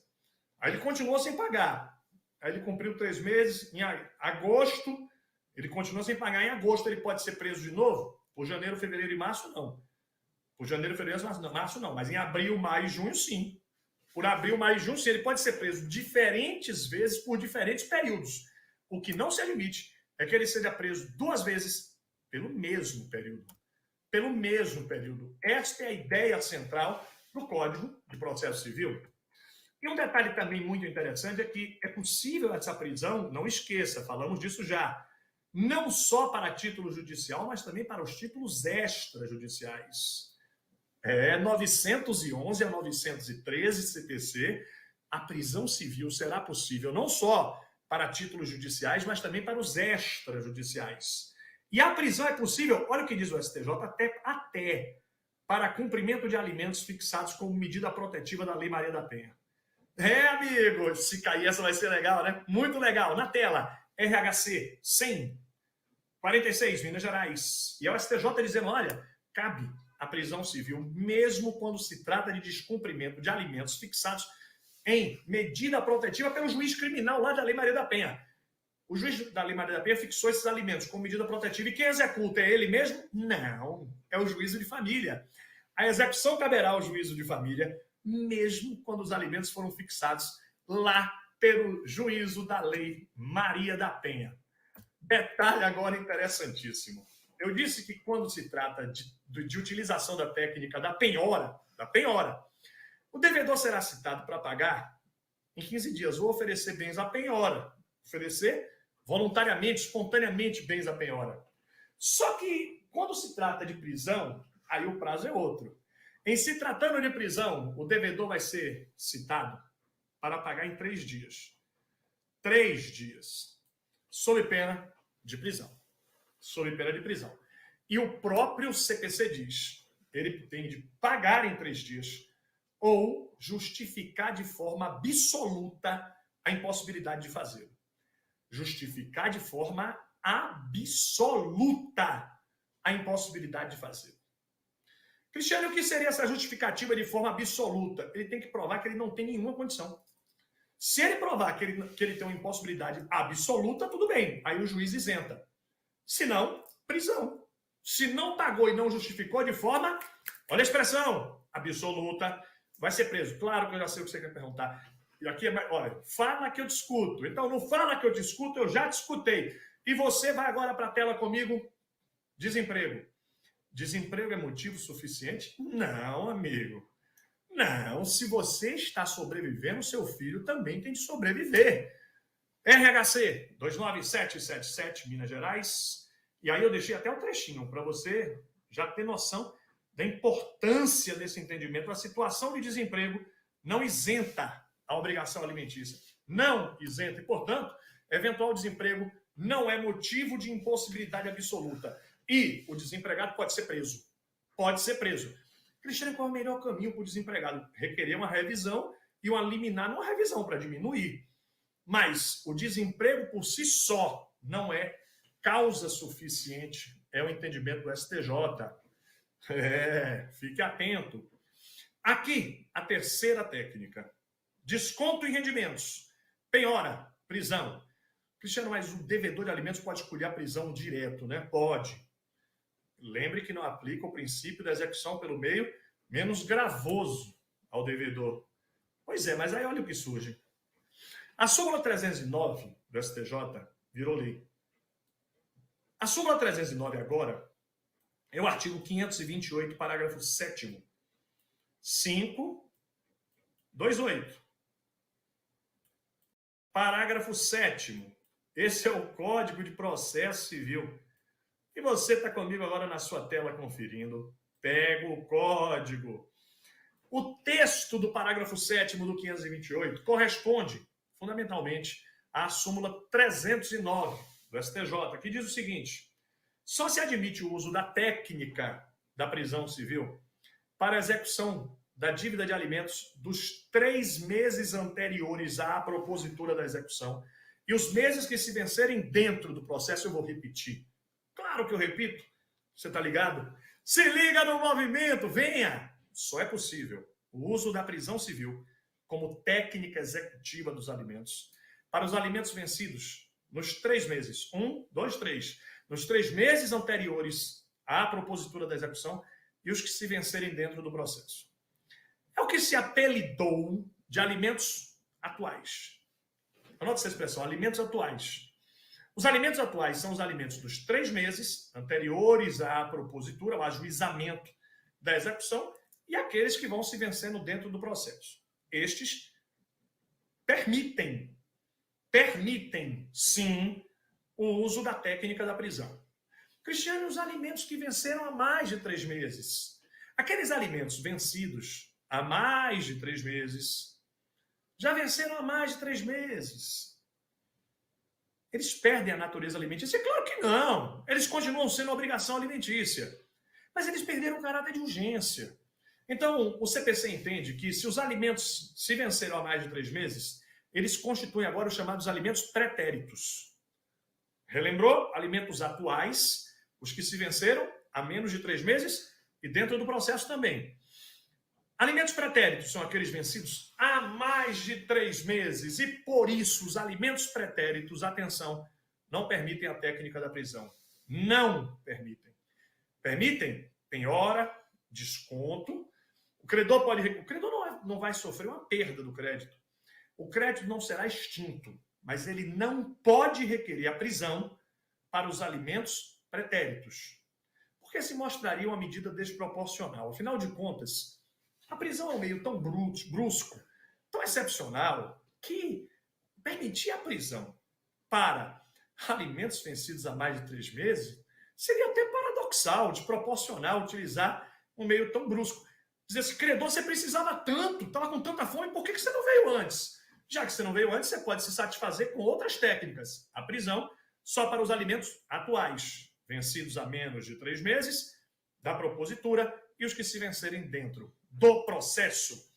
Speaker 1: Aí ele continuou sem pagar. Aí ele cumpriu 3 meses. Em agosto, ele continuou sem pagar. Em agosto, ele pode ser preso de novo? Por janeiro, fevereiro e março, não. Por janeiro, fevereiro e março, não. Mas em abril, maio e junho, sim. Por abril, maio e junho, sim. Ele pode ser preso diferentes vezes por diferentes períodos. O que não se admite é que ele seja preso 2 vezes pelo mesmo período. Pelo mesmo período. Esta é a ideia central do Código de Processo Civil. E um detalhe também muito interessante é que é possível essa prisão, não esqueça, falamos disso já, não só para título judicial, mas também para os títulos extrajudiciais. 911 a 913 CPC, a prisão civil será possível não só para títulos judiciais, mas também para os extrajudiciais. E a prisão é possível, olha o que diz o STJ, até para cumprimento de alimentos fixados como medida protetiva da Lei Maria da Penha. Amigo, se cair essa vai ser legal, né? Muito legal. Na tela, RHC 100, 46, Minas Gerais. E é o STJ dizendo, olha, cabe a prisão civil, mesmo quando se trata de descumprimento de alimentos fixados em medida protetiva pelo juiz criminal lá da Lei Maria da Penha. O juiz da Lei Maria da Penha fixou esses alimentos como medida protetiva e quem executa é ele mesmo? Não, é o juízo de família. A execução caberá ao juízo de família, mesmo quando os alimentos foram fixados lá pelo juízo da Lei Maria da Penha. Detalhe agora interessantíssimo. Eu disse que quando se trata de utilização da técnica da penhora, o devedor será citado para pagar em 15 dias ou oferecer bens à penhora, oferecer voluntariamente, espontaneamente bens à penhora. Só que quando se trata de prisão, aí o prazo é outro. Em se tratando de prisão, o devedor vai ser citado para pagar em 3 dias. 3 dias. Sob pena de prisão. Sob pena de prisão. E o próprio CPC diz, ele tem de pagar em 3 dias ou justificar de forma absoluta a impossibilidade de fazê-lo. Justificar de forma absoluta a impossibilidade de fazê-lo. Cristiano, o que seria essa justificativa de forma absoluta? Ele tem que provar que ele não tem nenhuma condição. Se ele provar que ele tem uma impossibilidade absoluta, tudo bem. Aí o juiz isenta. Se não, prisão. Se não pagou e não justificou de forma, olha a expressão, absoluta, vai ser preso. Claro que eu já sei o que você quer perguntar. E aqui, olha, fala que eu discuto. Então, não fala que eu discuto, eu já discutei. E você vai agora para a tela comigo. Desemprego. Desemprego é motivo suficiente? Não, amigo. Não, se você está sobrevivendo, seu filho também tem de sobreviver. RHC 29777, Minas Gerais. E aí eu deixei até um trechinho para você já ter noção da importância desse entendimento. A situação de desemprego não isenta a obrigação alimentícia. Não isenta. E, portanto, eventual desemprego não é motivo de impossibilidade absoluta. E o desempregado pode ser preso. Pode ser preso. Cristiano, qual é o melhor caminho para o desempregado? Requerer uma revisão e uma liminar, não uma revisão para diminuir. Mas o desemprego por si só não é causa suficiente. É o entendimento do STJ. Fique atento. Aqui, a terceira técnica. Desconto em rendimentos. Penhora, prisão. Cristiano, mas o devedor de alimentos pode escolher a prisão direto, né? Pode. Lembre que não aplica o princípio da execução pelo meio menos gravoso ao devedor. Pois é, mas aí olha o que surge. A súmula 309 do STJ virou lei. A súmula 309 agora é o artigo 528, parágrafo 7º. 528. Parágrafo 7º. Esse é o Código de Processo Civil. E você está comigo agora na sua tela conferindo. Pega o código. O texto do parágrafo 7º do 528 corresponde, fundamentalmente, à súmula 309 do STJ, que diz o seguinte: só se admite o uso da técnica da prisão civil para a execução da dívida de alimentos dos 3 meses anteriores à propositura da execução e os meses que se vencerem dentro do processo. Eu vou repetir. Claro que eu repito. Você está ligado? Se liga no movimento, venha! Só é possível o uso da prisão civil como técnica executiva dos alimentos para os alimentos vencidos nos 3 meses. 1, 2, 3. Nos 3 meses anteriores à propositura da execução e os que se vencerem dentro do processo. É o que se apelidou de alimentos atuais. Anote essa expressão, alimentos atuais. Os alimentos atuais são os alimentos dos 3 meses anteriores à propositura, ao ajuizamento da execução, e aqueles que vão se vencendo dentro do processo. Estes permitem, sim, o uso da técnica da prisão. Cristiano, os alimentos que venceram há mais de 3 meses. Aqueles alimentos vencidos há mais de 3 meses, já venceram há mais de 3 meses. Eles perdem a natureza alimentícia? É claro que não. Eles continuam sendo obrigação alimentícia. Mas eles perderam o caráter de urgência. Então, o CPC entende que se os alimentos se venceram há mais de 3 meses, eles constituem agora os chamados alimentos pretéritos. Relembrou? Alimentos atuais, os que se venceram há menos de 3 meses e dentro do processo também. Alimentos pretéritos são aqueles vencidos há mais de 3 meses e, por isso, os alimentos pretéritos, atenção, não permitem a técnica da prisão. Não permitem. Permitem penhora, desconto. O credor não vai sofrer uma perda do crédito. O crédito não será extinto, mas ele não pode requerer a prisão para os alimentos pretéritos, porque se mostraria uma medida desproporcional. Afinal de contas, a prisão é um meio tão brusco, tão excepcional, que permitir a prisão para alimentos vencidos há mais de 3 meses seria até paradoxal, desproporcional utilizar um meio tão brusco. Dizer assim, credor, você precisava tanto, estava com tanta fome, por que você não veio antes? Já que você não veio antes, você pode se satisfazer com outras técnicas. A prisão só para os alimentos atuais, vencidos há menos de 3 meses, da propositura, e os que se vencerem dentro do processo.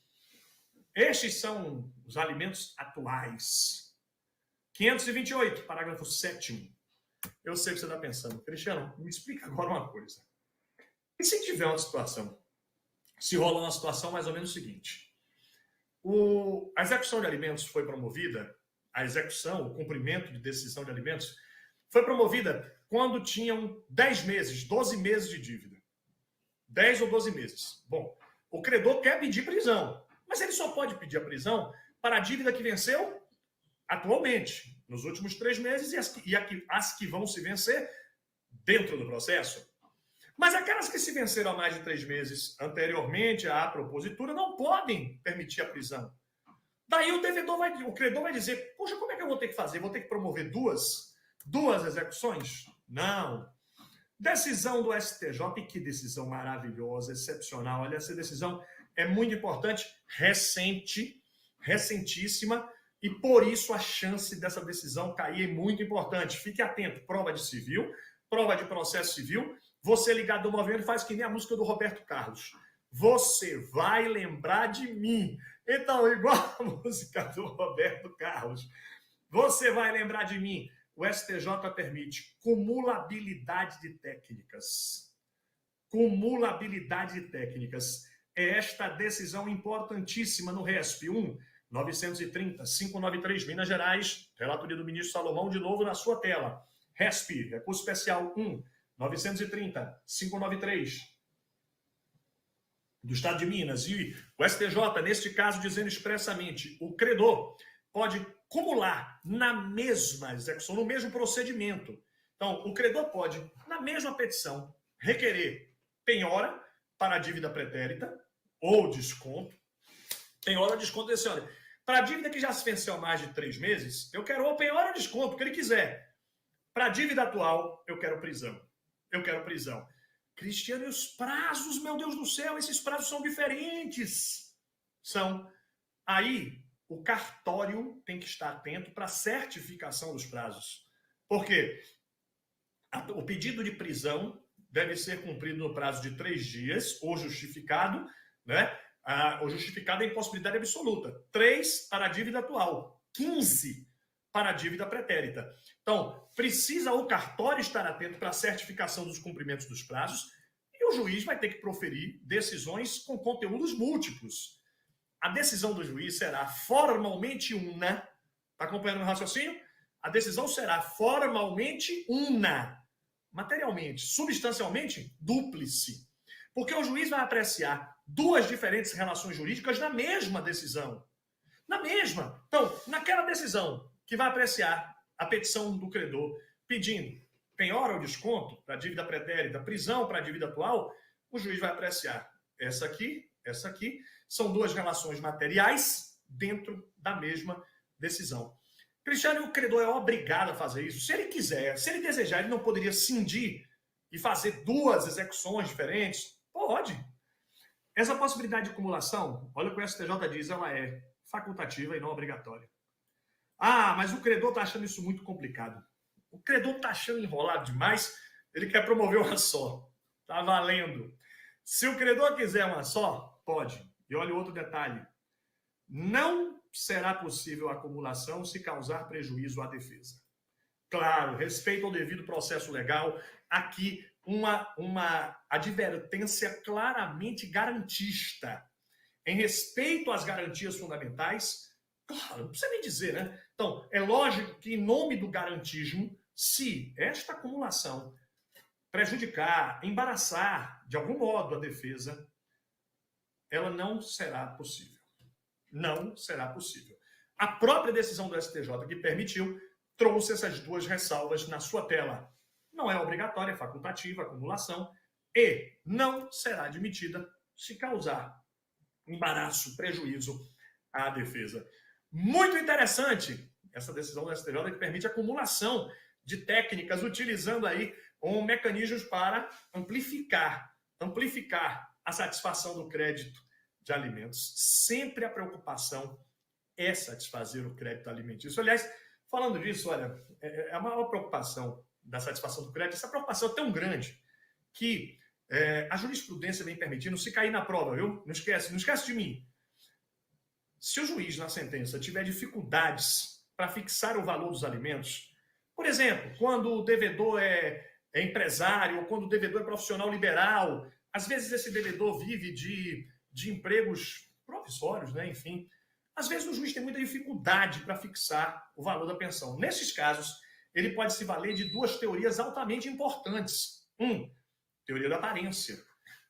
Speaker 1: Estes são os alimentos atuais. 528, parágrafo 7º. Eu sei o que você está pensando. Cristiano, me explica agora uma coisa. E se tiver uma situação, se rola uma situação mais ou menos o seguinte, a execução de alimentos foi promovida, a execução, o cumprimento de decisão de alimentos, foi promovida quando tinham 10 meses, 12 meses de dívida. 10 ou 12 meses. Bom, o credor quer pedir prisão, mas ele só pode pedir a prisão para a dívida que venceu atualmente, nos últimos 3 meses, e as que vão se vencer dentro do processo. Mas aquelas que se venceram há mais de 3 meses anteriormente à propositura não podem permitir a prisão. Daí o credor vai dizer, poxa, como é que eu vou ter que fazer? Vou ter que promover duas execuções? Não. Decisão do STJ, e que decisão maravilhosa, excepcional. Olha, essa decisão é muito importante, recentíssima, e por isso a chance dessa decisão cair é muito importante. Fique atento, prova de civil, prova de processo civil, você ligado ao movimento faz que nem a música do Roberto Carlos. Você vai lembrar de mim. Então, igual a música do Roberto Carlos, você vai lembrar de mim. O STJ permite cumulabilidade de técnicas. Cumulabilidade de técnicas. É esta decisão importantíssima no RESP 1, 930, 593, Minas Gerais, relatoria do ministro Salomão, de novo na sua tela. RESP, recurso especial 1, 930, 593, do Estado de Minas. E o STJ, neste caso, dizendo expressamente, o credor pode cumular na mesma execução, no mesmo procedimento. Então, o credor pode, na mesma petição, requerer penhora para a dívida pretérita ou desconto. Penhora ou desconto desse olha. Para a dívida que já se venceu há mais de 3 meses, eu quero ou penhora ou desconto, o que ele quiser. Para a dívida atual, eu quero prisão. Cristiano, e os prazos, meu Deus do céu, esses prazos são diferentes. São. Aí, o cartório tem que estar atento para a certificação dos prazos. Por quê? O pedido de prisão deve ser cumprido no prazo de 3 dias, ou justificado, né? O justificado é impossibilidade absoluta. 3 para a dívida atual, 15 para a dívida pretérita. Então, precisa o cartório estar atento para a certificação dos cumprimentos dos prazos e o juiz vai ter que proferir decisões com conteúdos múltiplos. A decisão do juiz será formalmente una. Está acompanhando o raciocínio? A decisão será formalmente una. Materialmente, substancialmente, dúplice. Porque o juiz vai apreciar 2 diferentes relações jurídicas na mesma decisão. Na mesma. Então, naquela decisão que vai apreciar a petição do credor pedindo penhora ou desconto para a dívida pretérita, prisão para a dívida atual, o juiz vai apreciar essa aqui, são 2 relações materiais dentro da mesma decisão. Cristiano, o credor é obrigado a fazer isso. Se ele quiser, se ele desejar, ele não poderia cindir e fazer 2 execuções diferentes? Pode. Essa possibilidade de acumulação, olha o que o STJ diz, ela é facultativa e não obrigatória. Ah, mas o credor está achando isso muito complicado. O credor está achando enrolado demais, ele quer promover uma só. Está valendo. Se o credor quiser uma só, pode. E olha o outro detalhe. Não será possível a acumulação se causar prejuízo à defesa. Claro, respeito ao devido processo legal. Aqui, uma advertência claramente garantista. Em respeito às garantias fundamentais, claro, não precisa nem dizer, né? Então, é lógico que, em nome do garantismo, se esta acumulação prejudicar, embaraçar, de algum modo, a defesa, ela não será possível. Não será possível. A própria decisão do STJ que permitiu trouxe essas 2 ressalvas na sua tela. Não é obrigatória, é facultativa a acumulação e não será admitida se causar embaraço, prejuízo à defesa. Muito interessante essa decisão do STJ que permite a acumulação de técnicas, utilizando aí mecanismos para amplificar a satisfação do crédito de alimentos. Sempre a preocupação é satisfazer o crédito alimentício. Aliás, falando disso, olha, a maior preocupação da satisfação do crédito, essa preocupação é tão grande que a jurisprudência vem permitindo se cair na prova, viu? Não esquece de mim. Se o juiz, na sentença, tiver dificuldades para fixar o valor dos alimentos, por exemplo, quando o devedor é empresário ou quando o devedor é profissional liberal, às vezes esse devedor vive de empregos promissórios, né? Enfim, às vezes o juiz tem muita dificuldade para fixar o valor da pensão. Nesses casos, ele pode se valer de duas teorias altamente importantes. Teoria da aparência.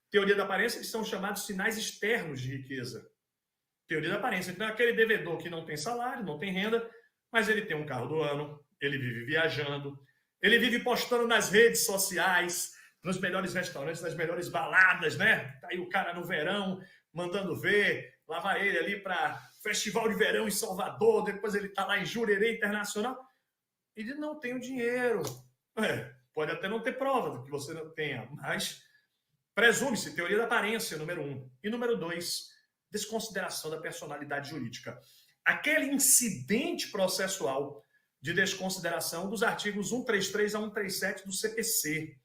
Speaker 1: Teoria da aparência que são chamados sinais externos de riqueza. Teoria da aparência. Então, aquele devedor que não tem salário, não tem renda, mas ele tem um carro do ano, ele vive viajando, ele vive postando nas redes sociais, nos melhores restaurantes, nas melhores baladas, né? Tá aí o cara no verão, mandando ver, lá vai ele ali para Festival de Verão em Salvador, depois ele tá lá em Jurerê Internacional. Ele não tem o dinheiro. Pode até não ter prova do que você não tenha, mas presume-se, teoria da aparência, número 1. E número 2, desconsideração da personalidade jurídica. Aquele incidente processual de desconsideração dos artigos 133 a 137 do CPC.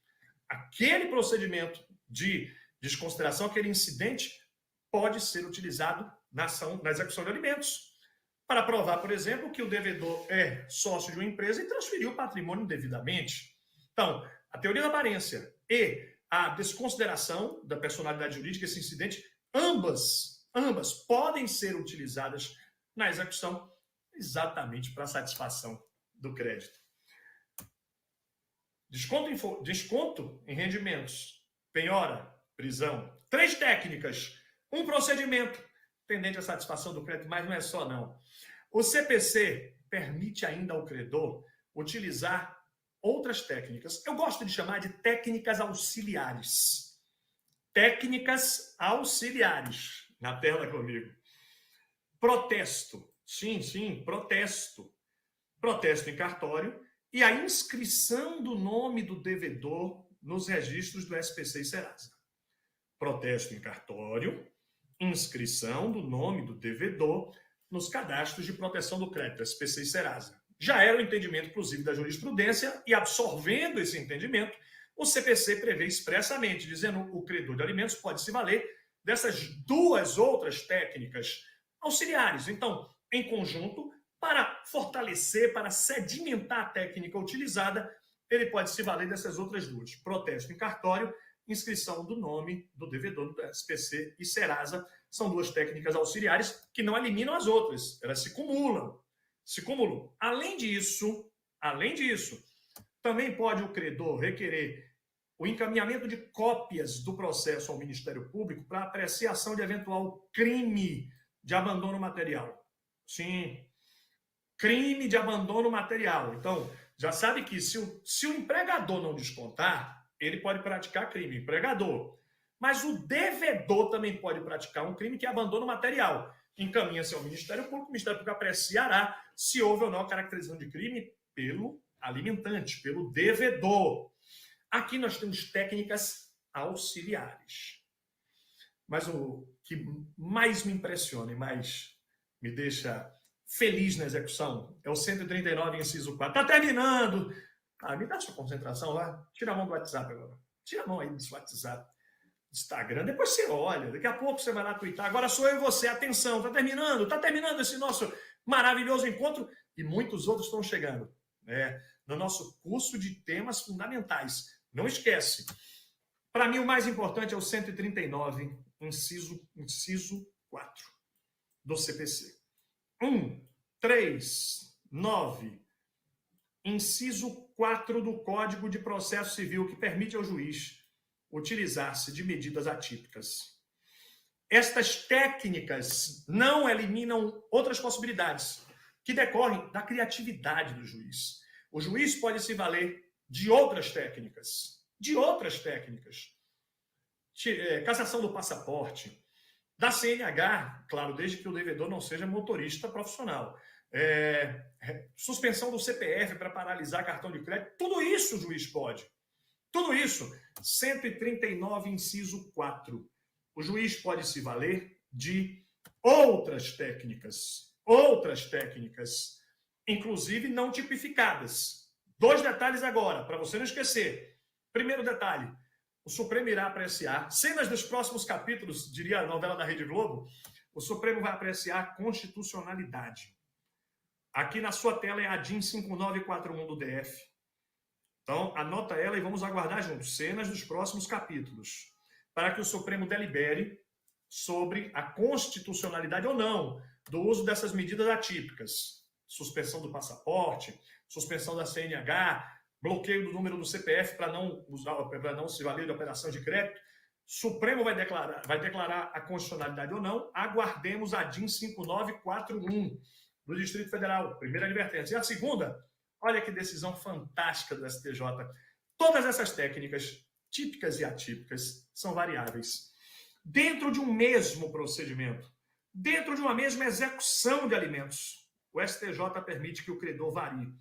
Speaker 1: Aquele procedimento de desconsideração, aquele incidente, pode ser utilizado na execução de alimentos para provar, por exemplo, que o devedor é sócio de uma empresa e transferiu o patrimônio indevidamente. Então, a teoria da aparência e a desconsideração da personalidade jurídica, esse incidente, ambas podem ser utilizadas na execução exatamente para a satisfação do crédito. Desconto em rendimentos, penhora, prisão. 3 técnicas, um procedimento tendente à satisfação do crédito, mas não é só não. O CPC permite ainda ao credor utilizar outras técnicas. Eu gosto de chamar de técnicas auxiliares. Técnicas auxiliares. Na tela comigo. Protesto. Sim, protesto. Protesto em cartório e a inscrição do nome do devedor nos registros do SPC e Serasa. Protesto em cartório, inscrição do nome do devedor nos cadastros de proteção do crédito, SPC e Serasa. Já era o entendimento, inclusive, da jurisprudência, e absorvendo esse entendimento, o CPC prevê expressamente, dizendo que o credor de alimentos pode se valer dessas 2 outras técnicas auxiliares. Então, em conjunto, para fortalecer, para sedimentar a técnica utilizada, ele pode se valer dessas outras 2. Protesto em cartório, inscrição do nome do devedor do SPC e Serasa. São 2 técnicas auxiliares que não eliminam as outras, elas se cumulam. Além disso, também pode o credor requerer o encaminhamento de cópias do processo ao Ministério Público para apreciação de eventual crime de abandono material. Sim, crime de abandono material. Então, já sabe que se o empregador não descontar, ele pode praticar crime, empregador. Mas o devedor também pode praticar um crime que é abandono material. Encaminha-se ao Ministério Público, o Ministério Público apreciará se houve ou não a caracterização de crime pelo alimentante, pelo devedor. Aqui nós temos técnicas auxiliares. Mas o que mais me impressiona e mais me deixa feliz na execução é o 139, inciso 4. Está terminando! Me dá sua concentração lá. Tira a mão do WhatsApp agora. Tira a mão aí do seu WhatsApp. Instagram, depois você olha, daqui a pouco você vai lá twittar. Agora sou eu e você, atenção, tá terminando esse nosso maravilhoso encontro e muitos outros estão chegando, né? No nosso curso de temas fundamentais. Não esquece, para mim o mais importante é o 139, inciso 4 do CPC. 139, inciso 4 do Código de Processo Civil, que permite ao juiz utilizar-se de medidas atípicas. Estas técnicas não eliminam outras possibilidades que decorrem da criatividade do juiz. O juiz pode se valer de outras técnicas. Cassação do passaporte, da CNH, claro, desde que o devedor não seja motorista profissional. Suspensão do CPF para paralisar cartão de crédito. Tudo isso o juiz pode. Tudo isso. 139, inciso 4. O juiz pode se valer de outras técnicas. outras técnicas, inclusive não tipificadas. 2 detalhes agora, para você não esquecer. Primeiro detalhe, o Supremo irá apreciar, cenas dos próximos capítulos, diria a novela da Rede Globo, o Supremo vai apreciar a constitucionalidade. Aqui na sua tela é a DIN 5941 do DF. Então, anota ela e vamos aguardar juntos, cenas dos próximos capítulos, para que o Supremo delibere sobre a constitucionalidade ou não do uso dessas medidas atípicas. Suspensão do passaporte, suspensão da CNH, bloqueio do número do CPF para não se valer de operação de crédito. Supremo vai declarar a constitucionalidade ou não. Aguardemos a DIN 5941 do Distrito Federal, primeira advertência. E a segunda, olha que decisão fantástica do STJ. Todas essas técnicas, típicas e atípicas, são variáveis. Dentro de um mesmo procedimento, dentro de uma mesma execução de alimentos, o STJ permite que o credor varie.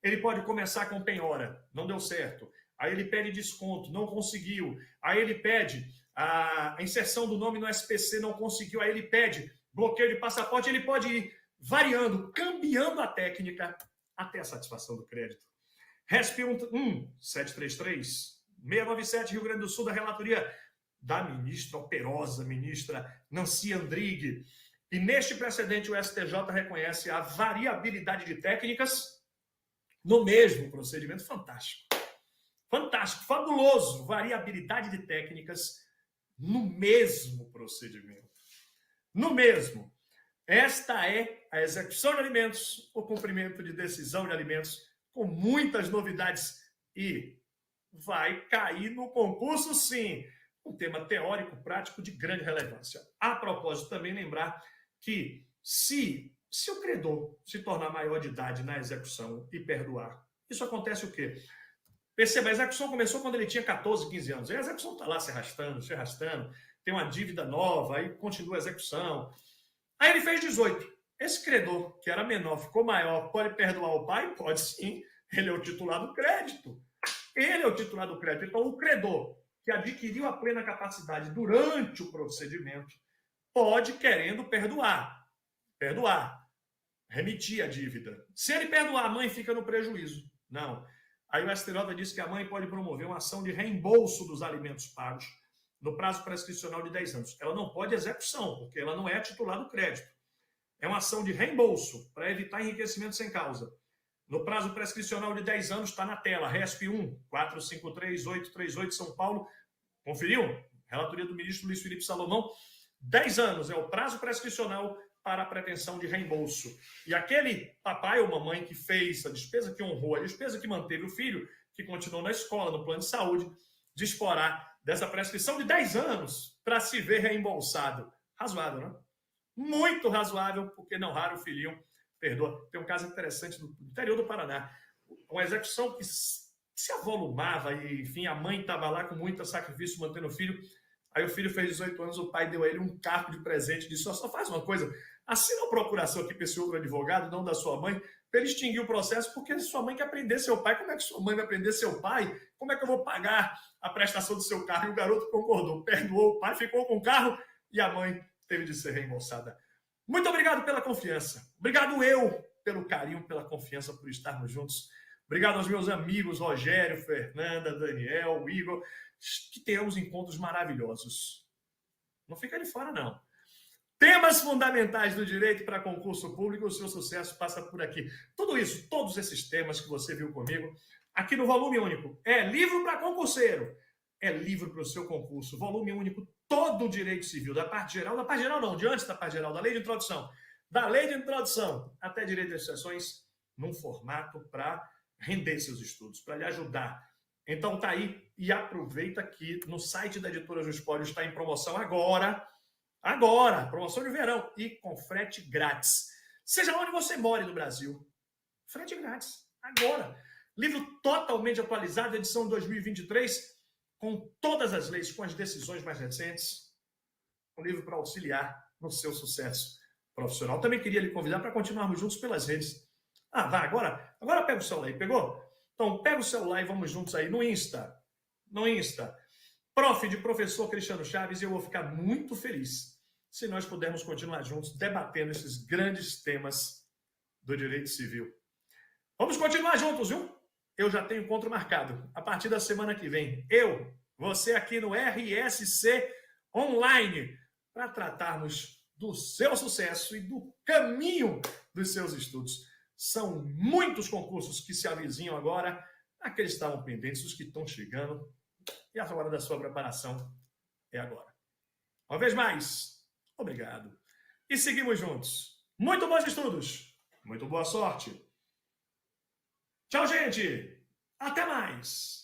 Speaker 1: Ele pode começar com penhora, não deu certo. Aí ele pede desconto, não conseguiu. Aí ele pede a inserção do nome no SPC, não conseguiu. Aí ele pede bloqueio de passaporte. Ele pode ir variando, cambiando a técnica até a satisfação do crédito. RESP 1733, 697, Rio Grande do Sul, da relatoria da ministra operosa, ministra Nancy Andrighi. E neste precedente o STJ reconhece a variabilidade de técnicas no mesmo procedimento. Fantástico. Fantástico, fabuloso. Variabilidade de técnicas no mesmo procedimento. No mesmo. Esta é a execução de alimentos, o cumprimento de decisão de alimentos, com muitas novidades. E vai cair no concurso, sim. Um tema teórico, prático, de grande relevância. A propósito, também lembrar que se o credor se tornar maior de idade na execução e perdoar, isso acontece o quê? Perceba, a execução começou quando ele tinha 14, 15 anos. Aí a execução está lá se arrastando, tem uma dívida nova, aí continua a execução. Aí ele fez 18. Esse credor, que era menor, ficou maior, pode perdoar o pai? Pode sim. Ele é o titular do crédito. Ele é o titular do crédito. Então, o credor que adquiriu a plena capacidade durante o procedimento pode, querendo, perdoar, remitir a dívida. Se ele perdoar, a mãe fica no prejuízo. Não. Aí o STJ diz que a mãe pode promover uma ação de reembolso dos alimentos pagos no prazo prescricional de 10 anos. Ela não pode execução, porque ela não é titular do crédito. É uma ação de reembolso para evitar enriquecimento sem causa. No prazo prescricional de 10 anos, está na tela, RESP 1-453-838, São Paulo. Conferiu? Relatoria do ministro Luiz Felipe Salomão. 10 anos é o prazo prescricional para a pretensão de reembolso. E aquele papai ou mamãe que fez a despesa que honrou, a despesa que manteve o filho, que continuou na escola, no plano de saúde, disporá dessa prescrição de 10 anos para se ver reembolsado. Razoável, né? Muito razoável, porque não raro o filhinho perdoa. Tem um caso interessante no interior do Paraná. Uma execução que se avolumava e, enfim, a mãe estava lá com muito sacrifício mantendo o filho. Aí o filho fez 18 anos, o pai deu a ele um carro de presente, disse, só faz uma coisa, assina uma procuração aqui para esse outro advogado, não da sua mãe, para ele extinguir o processo, porque sua mãe quer prender seu pai. Como é que sua mãe vai prender seu pai? Como é que eu vou pagar a prestação do seu carro? E o garoto concordou, perdoou o pai, ficou com o carro e a mãe teve de ser reembolsada. Muito obrigado pela confiança. Obrigado eu pelo carinho, pela confiança, por estarmos juntos. Obrigado aos meus amigos Rogério, Fernanda, Daniel, Igor. Que tenhamos encontros maravilhosos. Não fica de fora, não. Temas fundamentais do direito para concurso público, o seu sucesso passa por aqui. Tudo isso, todos esses temas que você viu comigo, aqui no volume único. É livro para concurseiro. É livro para o seu concurso. Volume único, todo o direito civil, da parte geral não, de antes da parte geral, da lei de introdução. Da lei de introdução até direito de exceções, num formato para render seus estudos, para lhe ajudar. Então tá aí, e aproveita que no site da Editora Juspoli está em promoção agora, promoção de verão, e com frete grátis. Seja onde você mora no Brasil, frete grátis, agora. Livro totalmente atualizado, edição 2023, com todas as leis, com as decisões mais recentes. Um livro para auxiliar no seu sucesso profissional. Também queria lhe convidar para continuarmos juntos pelas redes. Vai, agora pega o celular aí, pegou? Então, pega o celular e vamos juntos aí no Insta. No Insta. Prof. de professor Cristiano Chaves, e eu vou ficar muito feliz se nós pudermos continuar juntos debatendo esses grandes temas do direito civil. Vamos continuar juntos, viu? Eu já tenho encontro marcado a partir da semana que vem. Você aqui no RSC Online, para tratarmos do seu sucesso e do caminho dos seus estudos. São muitos concursos que se avizinham agora, aqueles que estavam pendentes, os que estão chegando, e a hora da sua preparação é agora. Uma vez mais, obrigado. E seguimos juntos. Muito bons estudos. Muito boa sorte. Tchau, gente. Até mais.